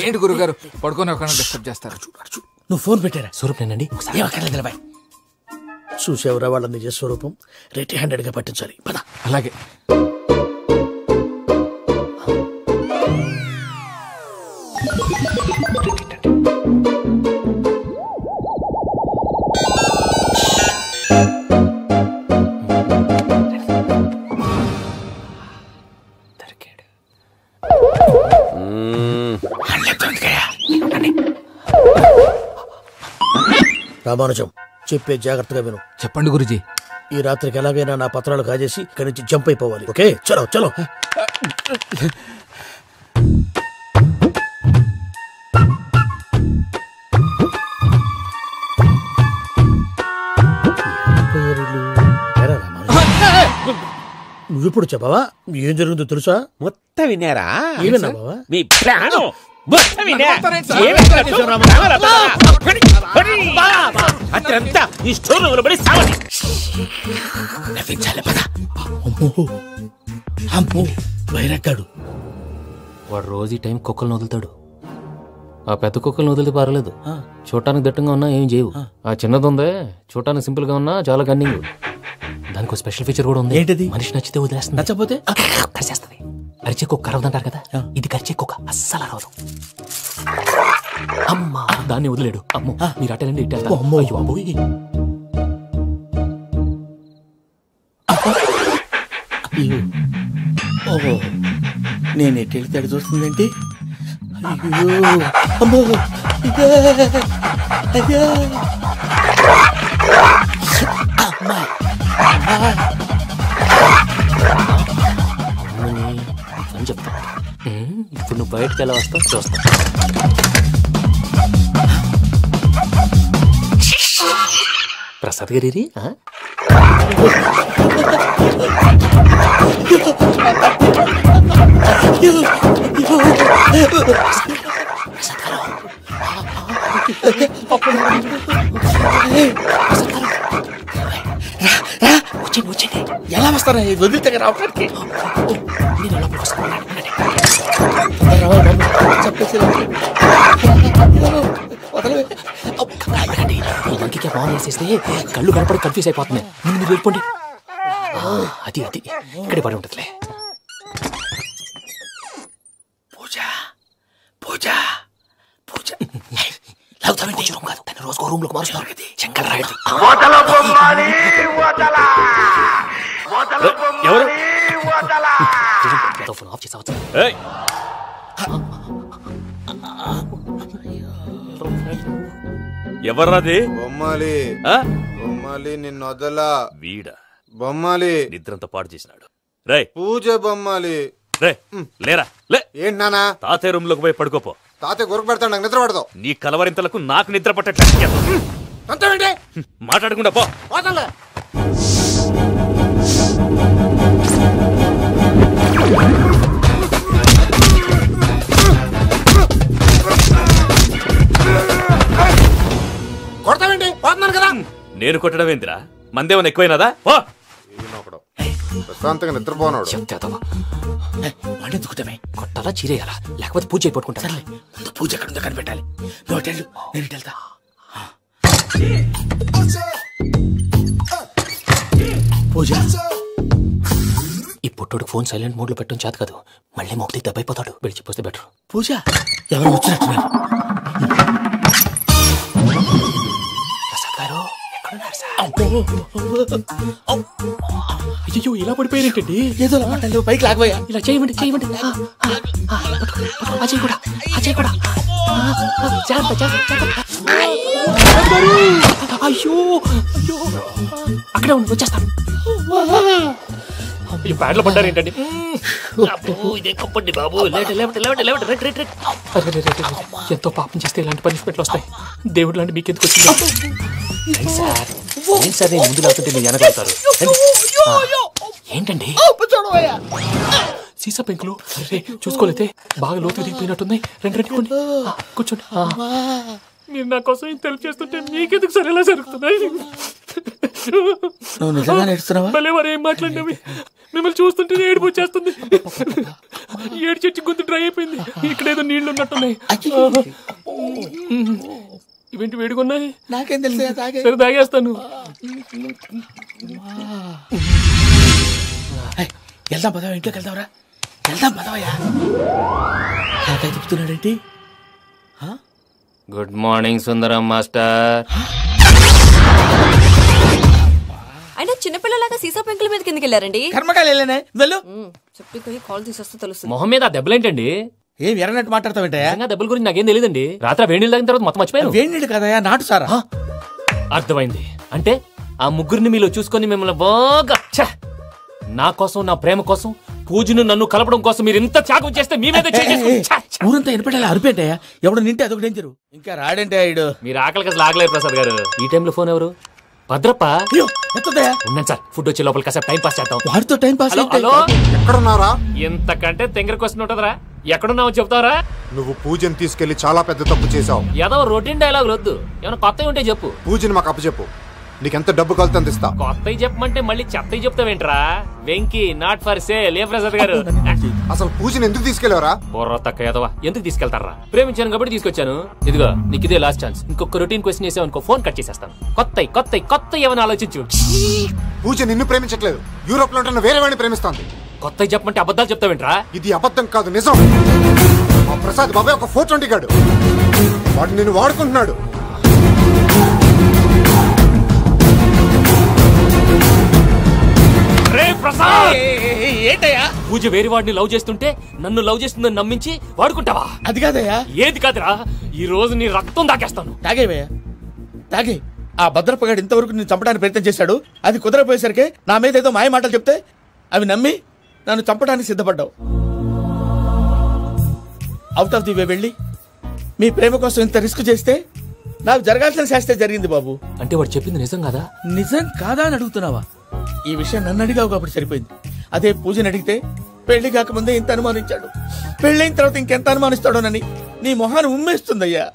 ఏంటి గురుగారు పడుకొని ఒక డిస్టర్బ్ చేస్తారు? నువ్వు ఫోన్ పెట్టారా? స్వరూప్ నేనండి. చూసేవరా వాళ్ళ నిజ స్వరూపం? రెడ్ హ్యాండెడ్ గా పట్టించాలి. పద. అలాగే. రామానుజం, చెప్పే జాగ్రత్తగా విను. చెప్పండి గురుజీ. ఈ రాత్రికి ఎలాగైనా నా పత్రాలు కాజేసి ఇక్కడి నుంచి జంప్ అయిపోవాలి. ఓకే, చలో చలో. నువ్విప్పుడు చెప్పవా ఏం జరుగుతుందో తెలుసా? మొత్తం విన్నారా? ఏమన్నా బావా? మీ ప్లాను అత్యంతా ఈ స్టోర్ రూమ్ లో పడి సావండి. అమ్మో, వైరక్కాడు. వాడు రోజు ఈ టైం కుక్కలను వదులుతాడు. ఆ పెద్ద కుక్కలను వదిలితే పర్లేదు, చూడటానికి దట్టంగా ఉన్నా ఏం చేయవు. ఆ చిన్నది ఉందే, చూడటానికి సింపుల్ గా ఉన్నా చాలా గన్నింగ్. దానికి ఒక స్పెషల్ ఫీచర్ కూడా ఉంది. ఏంటిది? మనిషి నచ్చితే వదిలేస్తుంది, నచ్చపోతే కరిచేస్తుంది. అరిచే కుక్క అరవదంటారు కదా, ఇది కరిచే కుక్క అస్సలు అరవదు. అమ్మా, దాన్ని వదిలేడు. అమ్మో, మీరు అటెండి ఇట్టే. అమ్మో, అయ్యో బాబోయ్. ఓహో నేను ఎటు వెళ్తాడు చూస్తుందంటే అయ్యో అమ్మో అయ్యో అమ్మా అని చెప్తా. ఇప్పుడు నువ్వు బయటకు ఎలా వస్తావు చూస్తా. ప్రసాద్ గారి వచ్చి ఎలా వస్తారా వదిలితే రావడానికి మంకికి ఫోన్ చేసేస్తే కళ్ళు కనపడి కన్ఫ్యూజ్ అయిపోతున్నాయి. మీరు వెళ్ళిపోండి. అది అది ఇక్కడే పడి ఉంటుందిలే. పూజ పూజ పూజ రూమ్ కాదు, తన రోజుకో రూమ్ లోకి మారుస్తున్నారు. శంకర్ రాయుడు ఫోన్ ఆఫ్ చేసావచ్చు. ఎవర్రాది? బొమ్మాలి బొమ్మాలి నిన్ను వదలా. వీడ బొమ్మాలి నిద్రంతా పాడు చేసినాడు. రే పూజ బొమ్మాలి. రే లేరా లే. ఏంటి నానా? తాతయ్య రూమ్ లోకి పోయి పడుకోపో. తాతయ్య గురకు పెడతాడు, నాకు నిద్ర పడతావు. నీ కలవరింతలకు నాకు నిద్ర పట్టట్లేదు. మాట్లాడకుండా పో. కొడతావేంటి? పోతున్నాను కదా. నేను కొట్టడం ఏంటిరా? మందేమన్నా ఎక్కువైనదా? పో. ప్రశాంతంగా నిద్రపోనాడు. వాడెందుకుంటామే? కొట్టాలా చీరేయాలా లేకపోతే పూజ అయిపోట్టుకుంటా. సర్లే ముందు పూజ ఎక్కడ ఉందో కనిపెట్టాలి. నువ్వు వెళ్ళు, నేను ఇటు వెళ్తా. పూజ ఈ పుట్టుడు ఫోన్ సైలెంట్ మోడ్ లో పెట్టడం చేత కాదు. మళ్ళీ మొక్కి దెబ్బైపోతాడు. విడిచిపోతే బెటర్. పూజ ఎవరు వచ్చినట్టున్నారు? ప్రసాద్ గారు ఎక్కడున్నారు సార్? అయ్యో ఇలా పడిపోయారేంటండి? ఏదో మాటలు పైకి లాగబోయా. ఇలా చేయమండి చేయమండి. అజయ్ కూడా అజయ్ కూడా అయ్యో అయ్యో అక్కడే ఉండి వచ్చేస్తాను. ఈ బ్యాడ్లో పడ్డారు ఏంటండి? ఇదే కప్పండి బాబు. ఎంతో పాపం చేస్తే ఇలాంటి పనిష్మెంట్లు వస్తాయి. దేవుడు లాంటి మీకెందుకు వచ్చింది సార్? ఏం సార్ నేను ముందు లేకుంటే మీరు వెనకాడతారు. ఏంటండి సీసా పెంకులు? చూసుకోలేతే బాగా లోతు దిగిపోయినట్టున్నాయి. రెండు కూర్చోండి. మీరు నా కోసం ఇంత హెల్ప్ చేస్తుంటే మీకెందుకు సరే ఎలా జరుగుతున్నాయి? భలే వారు ఏం మాట్లాడినవి. మిమ్మల్ని చూస్తుంటే ఏడుపు వచ్చేస్తుంది. ఏడు చెట్టు గొంతు డ్రై అయిపోయింది. ఇక్కడ ఏదో నీళ్లు ఉన్నట్టున్నాయి. ఇవేంటి వేడుకున్నాయి? నాకేం తెలుసు. సరే తాగేస్తాను. వెళ్దాం పదవా, ఇంట్లోకి వెళ్దాంరా. వెళ్దాం పదవయ్యా. నాకై చెప్తున్నాడేంటి? Good morning Sundaram master. అయినా చిన్నపిల్లలాగా సీసా పెంకుల మీద కిందకి వెళ్ళారండి. కర్మకాయలు వెళ్ళానే. వెళ్ళు. చెప్పి కాల్ తీసేస్తే తెలుస్తుంది. మొహం మీద ఆ దెబ్బలేంటండి? ఏం ఎర్రనట్టు మాట్లాడతావేంటయా? దెబ్బల గురించి నాకేం తెలియదండి. రాత్రి వేడి నీళ్ళు తాగిన తర్వాత మొత్తం మర్చిపోయాను. వేడి నీళ్ళు కదయా, నాటు సారా. అర్థమైంది. అంటే ఆ ముగ్గురిని మీలో చూసుకొని మిమ్మల్ని బాగా నా కోసం, నా ప్రేమ కోసం, పూజను నన్ను కలపడం కోసం మీరు ఇంత త్యాగం చేస్తే మీ మీద ఊరంతా ఎనపెట్టాలి. అరిపేంటయా? ఎవడు నింటే అదొక డేంజరు. ఇంకా రాడంటే ఇడు. మీరు ఆకలికి అసలు ఆగలేదు ప్రసాద్ గారు. ఈ టైంలో ఫోన్ ఎవరు? భద్రప్ప. ఉన్నాను సార్. ఫుడ్ వచ్చే లోపల కాసేపు టైం పాస్ చేద్దాం. వాడితో టైం పాస్. హలో ఎక్కడున్నారా? ఇంతకంటే తెంగర క్వశ్చన్ ఉంటుందిరా. ఎక్కడున్నావు చెప్తావరా? నువ్వు పూజని తీసుకెళ్లి చాలా పెద్ద తప్పు చేసావు. ఏదో రొటీన్ డైలాగ్ వద్దు. ఏమైనా కొత్తవి ఉంటే చెప్పు. పూజని మాకు అప్పచెప్పు. నీకెంత డబ్బు కలితే అంత ఇస్తా. కొత్తవి చెప్పమంటే మళ్ళీ చెత్తవి చెప్తావేంట్రా? Venky not for sale. ఏ ప్రసాద్ గారు అసలు పూజని ఎందుకు తీసుకెళ్లేవరా? బుర్ర తక్క ఏదవా. ఎందుకు తీసుకెళ్తారా? ప్రేమించాను కాబట్టి తీసుకొచ్చాను. ఇదిగో నీకు ఇదే లాస్ట్ ఛాన్స్. ఇంకొక రొటీన్ క్వశ్చన్ చేసావు అనుకో, ఫోన్ కట్ చేసేస్తాను. కొత్త ఏమైనా ఆలోచించు. పూజ నిన్ను ప్రేమించట్లేదు. యూరోప్ లో ఉంటున్న వేరే వాడిని ప్రేమిస్తాంది. కొత్తవి చెప్పమంటే అబద్ధాలు చెప్తావేంట్రా? ఇది అబద్ధం కాదు, నిజం. మా ప్రసాద్ బాబాయ్ ఒక 420 గాడు. వాడు నిన్ను వాడుకుంటున్నాడు. రే ఏంటయ్యా? పూజ వేరే వాడిని లవ్ చేస్తుంటే నన్ను లవ్ చేస్తుందని నమ్మించి వాడుకుంటావా? అది కాదయ్యా. ఏది కాదురా, ఈ రోజు నీ రక్తం దాకేస్తాను. తాగేవయ్యా, తాగే. ఆ భద్రపగాడు ఇంతవరకు నేను చంపడానికి ప్రయత్నం చేశాడు. అది కుదరపోయేసరికి నా మీద ఏదో మాయ మాటలు చెప్తే అవి నమ్మి నన్ను చంపడానికి సిద్ధపడ్డావు. అవుట్ ఆఫ్ ది వే వెళ్ళి మీ ప్రేమ కోసం ఇంత రిస్క్ చేస్తే నాకు జరగాల్సిన శాస్త్రే జరిగింది బాబు. అంటే వాడు చెప్పింది నిజం కాదా? నిజం కాదా అని అడుగుతున్నావా? ఈ విషయం నన్ను అడిగావు కాబట్టి సరిపోయింది. అదే పూజని అడిగితే పెళ్లి కాకముందే ఇంత అనుమానించాడు, పెళ్ళైన తర్వాత ఇంకెంత అనుమానిస్తాడోనని నీ మొహాన్ని ఉమ్మేస్తుందయ్యా.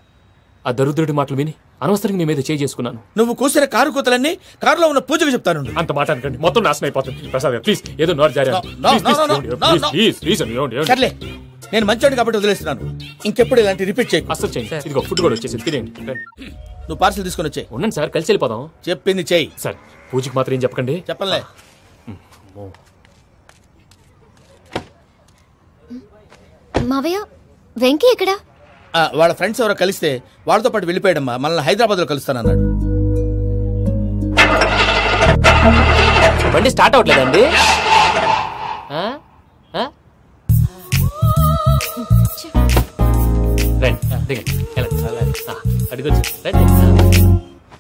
ఆ దరిద్రుడి మాటలు విని అనవసరంగా నీ మీద చేయి చేసుకున్నాను. నువ్వు కూసిన కారు కూతలన్నీ కారులో ఉన్న పూజకు చెప్తాను. అంత మాట అనకండి, మొత్తం నాశనం అయిపోతుంది. ప్రసాద్ ప్లీజ్, ఏదో నోరు జారీ. సర్లే, నేను మంచోడు కాబట్టి వదిలేస్తున్నాను. ఇంకెప్పుడు ఇలాంటి రిపీట్ చేయకు. అసలు చేయండి. ఇదిగో ఫుడ్ కూడా వచ్చేసి తినేయండి. నువ్వు పార్సల్ తీసుకొని వచ్చే. ఉండండి సార్, కలిసి వెళ్ళిపోదాం. చెప్పింది చెయ్యి. సార్ పూజకి మాత్రం ఏం చెప్పకండి. చెప్పలే. మావయ్య, వెంకీ ఎక్కడా? వాళ్ళ ఫ్రెండ్స్ ఎవరో కలిస్తే వాళ్ళతో పాటు వెళ్ళిపోయాడమ్మా. మనల్ని హైదరాబాద్ లో కలుస్తానన్నాడు. బండి స్టార్ట్ అవట్లేదండి.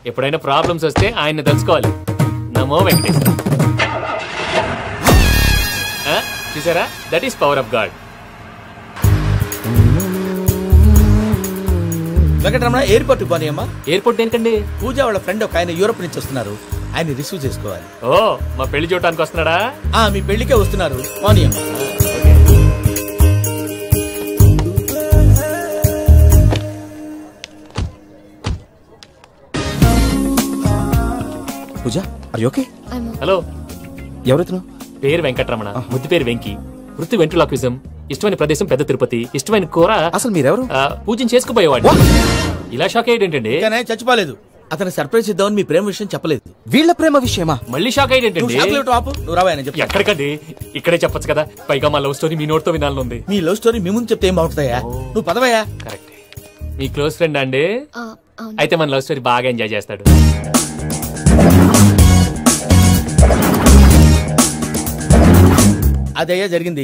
ఎప్పుడైనా ప్రాబ్లమ్స్ వస్తే ఆయన్ని తెలుసుకోవాలి. నమో వెంకటేశ్వర. చూసారా, that is power of God. Venkataramana, airport పోనీ అమ్మా. ఎయిర్పోర్ట్ దేనికండి? పూజ వాళ్ళ ఫ్రెండ్ ఒక ఆయన యూరోప్ నుంచి వస్తున్నారు, ఆయన రిసీవ్ చేసుకోవాలి. ఓ, మా పెళ్లి చూడటానికి వస్తున్నాడా? మీ పెళ్లికే వస్తున్నారు. పోనీ అమ్మా. పూజ, ఆర్ యు ఓకే? హలో, ఎవరెత్తును? పేరు వెంకటరమణ, ముద్దు పేరు వెంకీ, వృత్తి వెంట్రులాక్విజం, ఇష్టమైన ప్రదేశం పెద్ద తిరుపతి, ఇష్టమైన కూర. అసలు మీరెవరు? పూజను చేసుకుపోయేవాడు. ఇలా షాక్ అయ్యేటండి. చచ్చిపోలేదు. అతను సర్ప్రైజ్ ఇద్దామని మీ ప్రేమ విషయం చెప్పలేదు. వీళ్ళ ప్రేమ విషయమా? మళ్ళీ షాక్ అయ్యేటండి. ఎక్కడికండి? ఇక్కడే చెప్పొచ్చు కదా. పైగా మా లవ్ స్టోరీ మీ నోట్తో వినాలనుంది. మీ లవ్ స్టోరీ మీ ముందు చెప్తే ఏం బాగుంటుందయ్యా? నువ్వు పదవయ్యా. కరెక్ట్. మీ క్లోజ్ ఫ్రెండ్ అండి? అయితే మన లవ్ స్టోరీ బాగా ఎంజాయ్ చేస్తాడు. అదయ్యా జరిగింది.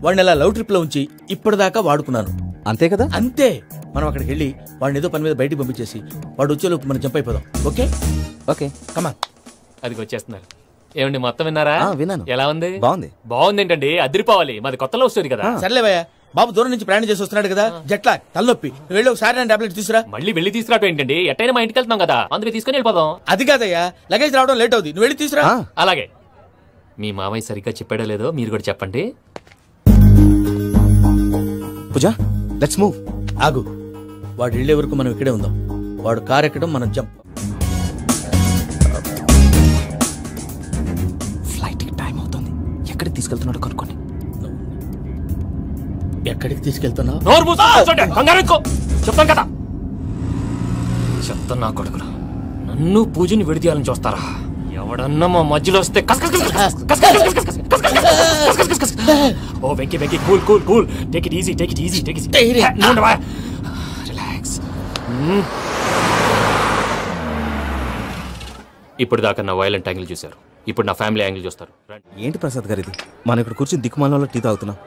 వాడిని అలా లవ్ ట్రిప్ లో ఉంచి ఇప్పటిదాకా వాడుకున్నాను. అంతే కదా? అంతే. మనం అక్కడికి వెళ్ళి వాడిని ఏదో పని మీద బయటికి పంపించేసి వాడు వచ్చేలోపు మనం జంప్ అయిపోదాం. ఓకే ఓకే, కమాన్. అది వచ్చేస్తున్నారు. ఏమండి, మొత్తం విన్నారా? విన్నాను. ఎలా ఉంది? బాగుంది. బాగుంది ఏంటండి, అదిరిపోవాలి. మాది కొత్త లవ్ స్టోరీ కదా. సర్లేవయ్యా, బాబు దూరం నుంచి ప్రయాణం చేసి వస్తున్నాడు కదా, జట్లా తలనొప్పి. వెళ్ళి ఒకసారి టాబ్లెట్ తీసుకురా. మళ్ళీ వెళ్ళి తీసుకురావటం ఏంటండి? ఎట్టైనా మా ఇంటికి వెళ్తున్నాం కదా, అందుకే తీసుకుని వెళ్ళిపోదాం. అది కాదయ్యా, లగేజ్ రావడం లేట్ అవుతుంది. నువ్వు వెళ్ళి తీసుకురా. అలాగే. మీ మామయ్య సరిగ్గా చెప్పాడో లేదో మీరు కూడా చెప్పండి. పూజ, లెట్స్ మూవ్. ఆగు, వాడు వెళ్ళే వరకు మనం ఇక్కడే ఉందాం. వాడు కార్ ఎక్కడం, మనం జంప్. ఫ్లైట్ కి టైం అవుతుంది. ఎక్కడికి తీసుకెళ్తున్నాడు కనుక్కోండి. ఎక్కడికి తీసుకెళ్తున్నావు? చెప్తాను కదా. చెప్తాను నా కొడుకులు, నన్ను పూజని విడిదీయాలని చూస్తారా? ఎవడన్నా మా మధ్యలో వస్తే ఓ Venky Venky, cool cool cool, take it easy, take it easy, take it easy, relax. ఇప్పుడు దాకా నా వైలెంట్ యాంగిల్ చూశారు, ఇప్పుడు నా ఫ్యామిలీ యాంగిల్ చూస్తారు. ఏంటి ప్రసాద్ గారు ఇది? మనం ఇక్కడ కూర్చొని దిక్కుమాలలో టీ తాగుతున్నాం.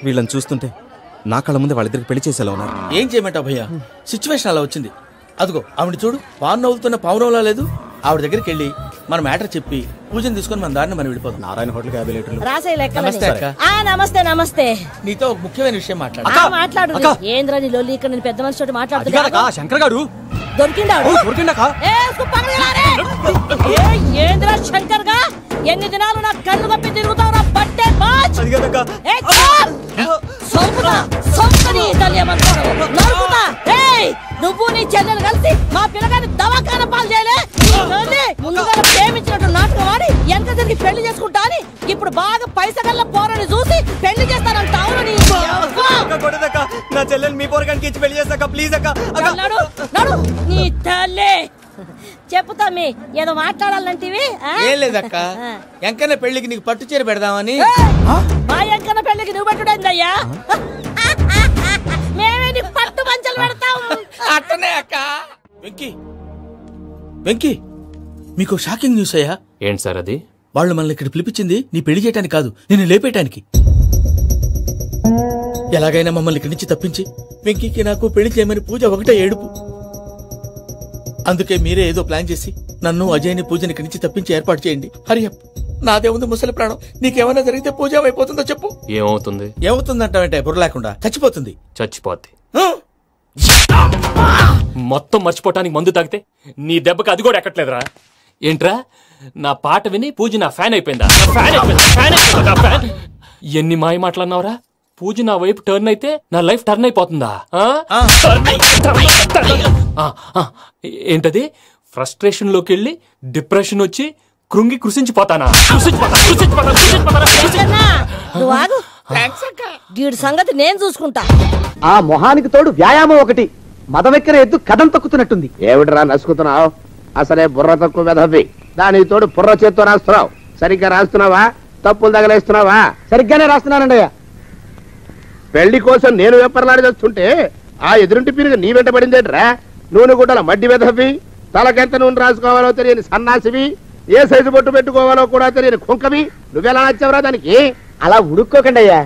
వీళ్ళని చూస్తుంటే నా కళ్ళ ముందే వాళ్ళిద్దరికి పెళ్లి చేసేలా ఉన్నారు. ఏం చేయమంటావు భయ్యా, సిచ్యువేషన్ అలా వచ్చింది. అదిగో ఆవిడ చూడు, పావు నవ్వుతున్న పావునవ్వులా లేదు. ఆవిడ దగ్గరికి వెళ్ళి మన మ్యాటర్ చెప్పి పూజను తీసుకొని మన దారిని మనం వెళ్ళిపోతాం. నారాయణ హోటల్ 50 లీటర్లు. నమస్తే అక్క. నమస్తే నమస్తే. నీతో ఒక ముఖ్యమైన విషయం మాట్లాడు. ఏంద్రా నీ లొల్లి? ఇక్కడ నేను పెద్ద మనిషి మాట్లాడుతున్నా. శంకర్ గారు దొరికిందాడు. ఏంద్రా శంకర్ గా? ఎన్ని దినాలు నా కళ్ళు కప్పి తిరుగుతావు నా బట్టే బాచ్. నువ్వు నీ చెల్లెలు కలిసి మా పిల్లగాని దవాఖాన పాలు చేయలే. ముందుగా ప్రేమించినట్టు నాటకం ఆడి ఎంత తిరిగి పెళ్లి చేసుకుంటా అని ఇప్పుడు బాగా పైసగల్ల పోరని చూసి పెళ్లి చేస్తానంట. అవును నా చెల్లెలు మీ పోరగానికి ఇచ్చి పెళ్లి చేస్తాక ప్లీజ్ అక్క. నడు నీ తల్లి. చెప్పుతా మీ ఏదో మాట్లాడాలంటివి. ఏం లేదక్క, ఎంకన్న పెళ్లికి నీకు పట్టు చీర పెడదామని. మా ఎంకన్న పెళ్లికి నువ్వు పెట్టుడైందయ్యా? మేమే నీకు పట్టు మంచలు పెడతాం. అట్టనే అక్క. వెంకీ వెంకీ, మీకు షాకింగ్ న్యూస్ అయ్యా. ఏంటి సార్ అది? వాళ్ళు మనల్ని ఇక్కడ పిలిపించింది నీ పెళ్లి చేయడానికి కాదు, నిన్ను లేపేయటానికి. ఎలాగైనా మమ్మల్ని ఇక్కడి నుంచి తప్పించి వెంకీకి నాకు పెళ్లి చేయమని పూజ ఒకటే ఏడుపు. అందుకే మీరే ఏదో ప్లాన్ చేసి నన్ను అజయ్ని పూజని ఇక్కడి నుంచి తప్పించి ఏర్పాటు చేయండి. హరియప్, నాదే ఉంది ముసలి ప్రాణం. నీకేమైనా జరిగితే పూజ అయిపోతుందో చెప్పు. ఏమవుతుంది? ఏమవుతుందంటావంటే బుర్ర లేకుండా చచ్చిపోతుంది. చచ్చిపోద్ది. మొత్తం మర్చిపోవటానికి మందు తాగితే నీ దెబ్బకి అది కూడా ఎక్కట్లేదురా. ఏంట్రా, నా పాట విని పూజ నా ఫ్యాన్ అయిపోయిందా? ఎన్ని మాయ మాటలన్నావురా? పూజ నా వైపు టర్న్ అయితే నా లైఫ్ టర్న్ అయిపోతుందా? ఏంటది? ఫ్రస్ట్రేషన్ లోకి వెళ్ళి డిప్రెషన్ వచ్చి కృంగి కృషించిపోతానా? నువ్వు ఆగు. వీడి సంగతి నేను చూసుకుంటా. ఆ మొహానికి తోడు వ్యాయామం ఒకటి. మదవెక్కిన ఎద్దు కథం తొక్కుతున్నట్టుంది. ఏమిటిరా నసుకుతున్నావు? అసలే బుర్ర తక్కువ వెధవి. దానికి తోడు బుర్ర చేత్తో రాస్తున్నావు. సరిగ్గా రాస్తున్నావా? తప్పులు తగలేస్తున్నావా? సరిగ్గానే రాస్తున్నానండి అయ్యా. పెళ్లి కోసం నేను వెప్పర్లాడి వస్తుంటే ఆ ఎదురింటి పిరుగు నీ వెంట పడిందేట్రా? నూనె గుడ్డల మడ్డి వెధవి, తలకెంత నూనె రాసుకోవాలో తెలియని సన్నాసివి, ఏ సైజు బొట్టు పెట్టుకోవాలో కూడా తెలియని కుంకవి. నువ్వెలా నచ్చావురా దానికి? అలా ఉడుక్కోకండి అయ్యా.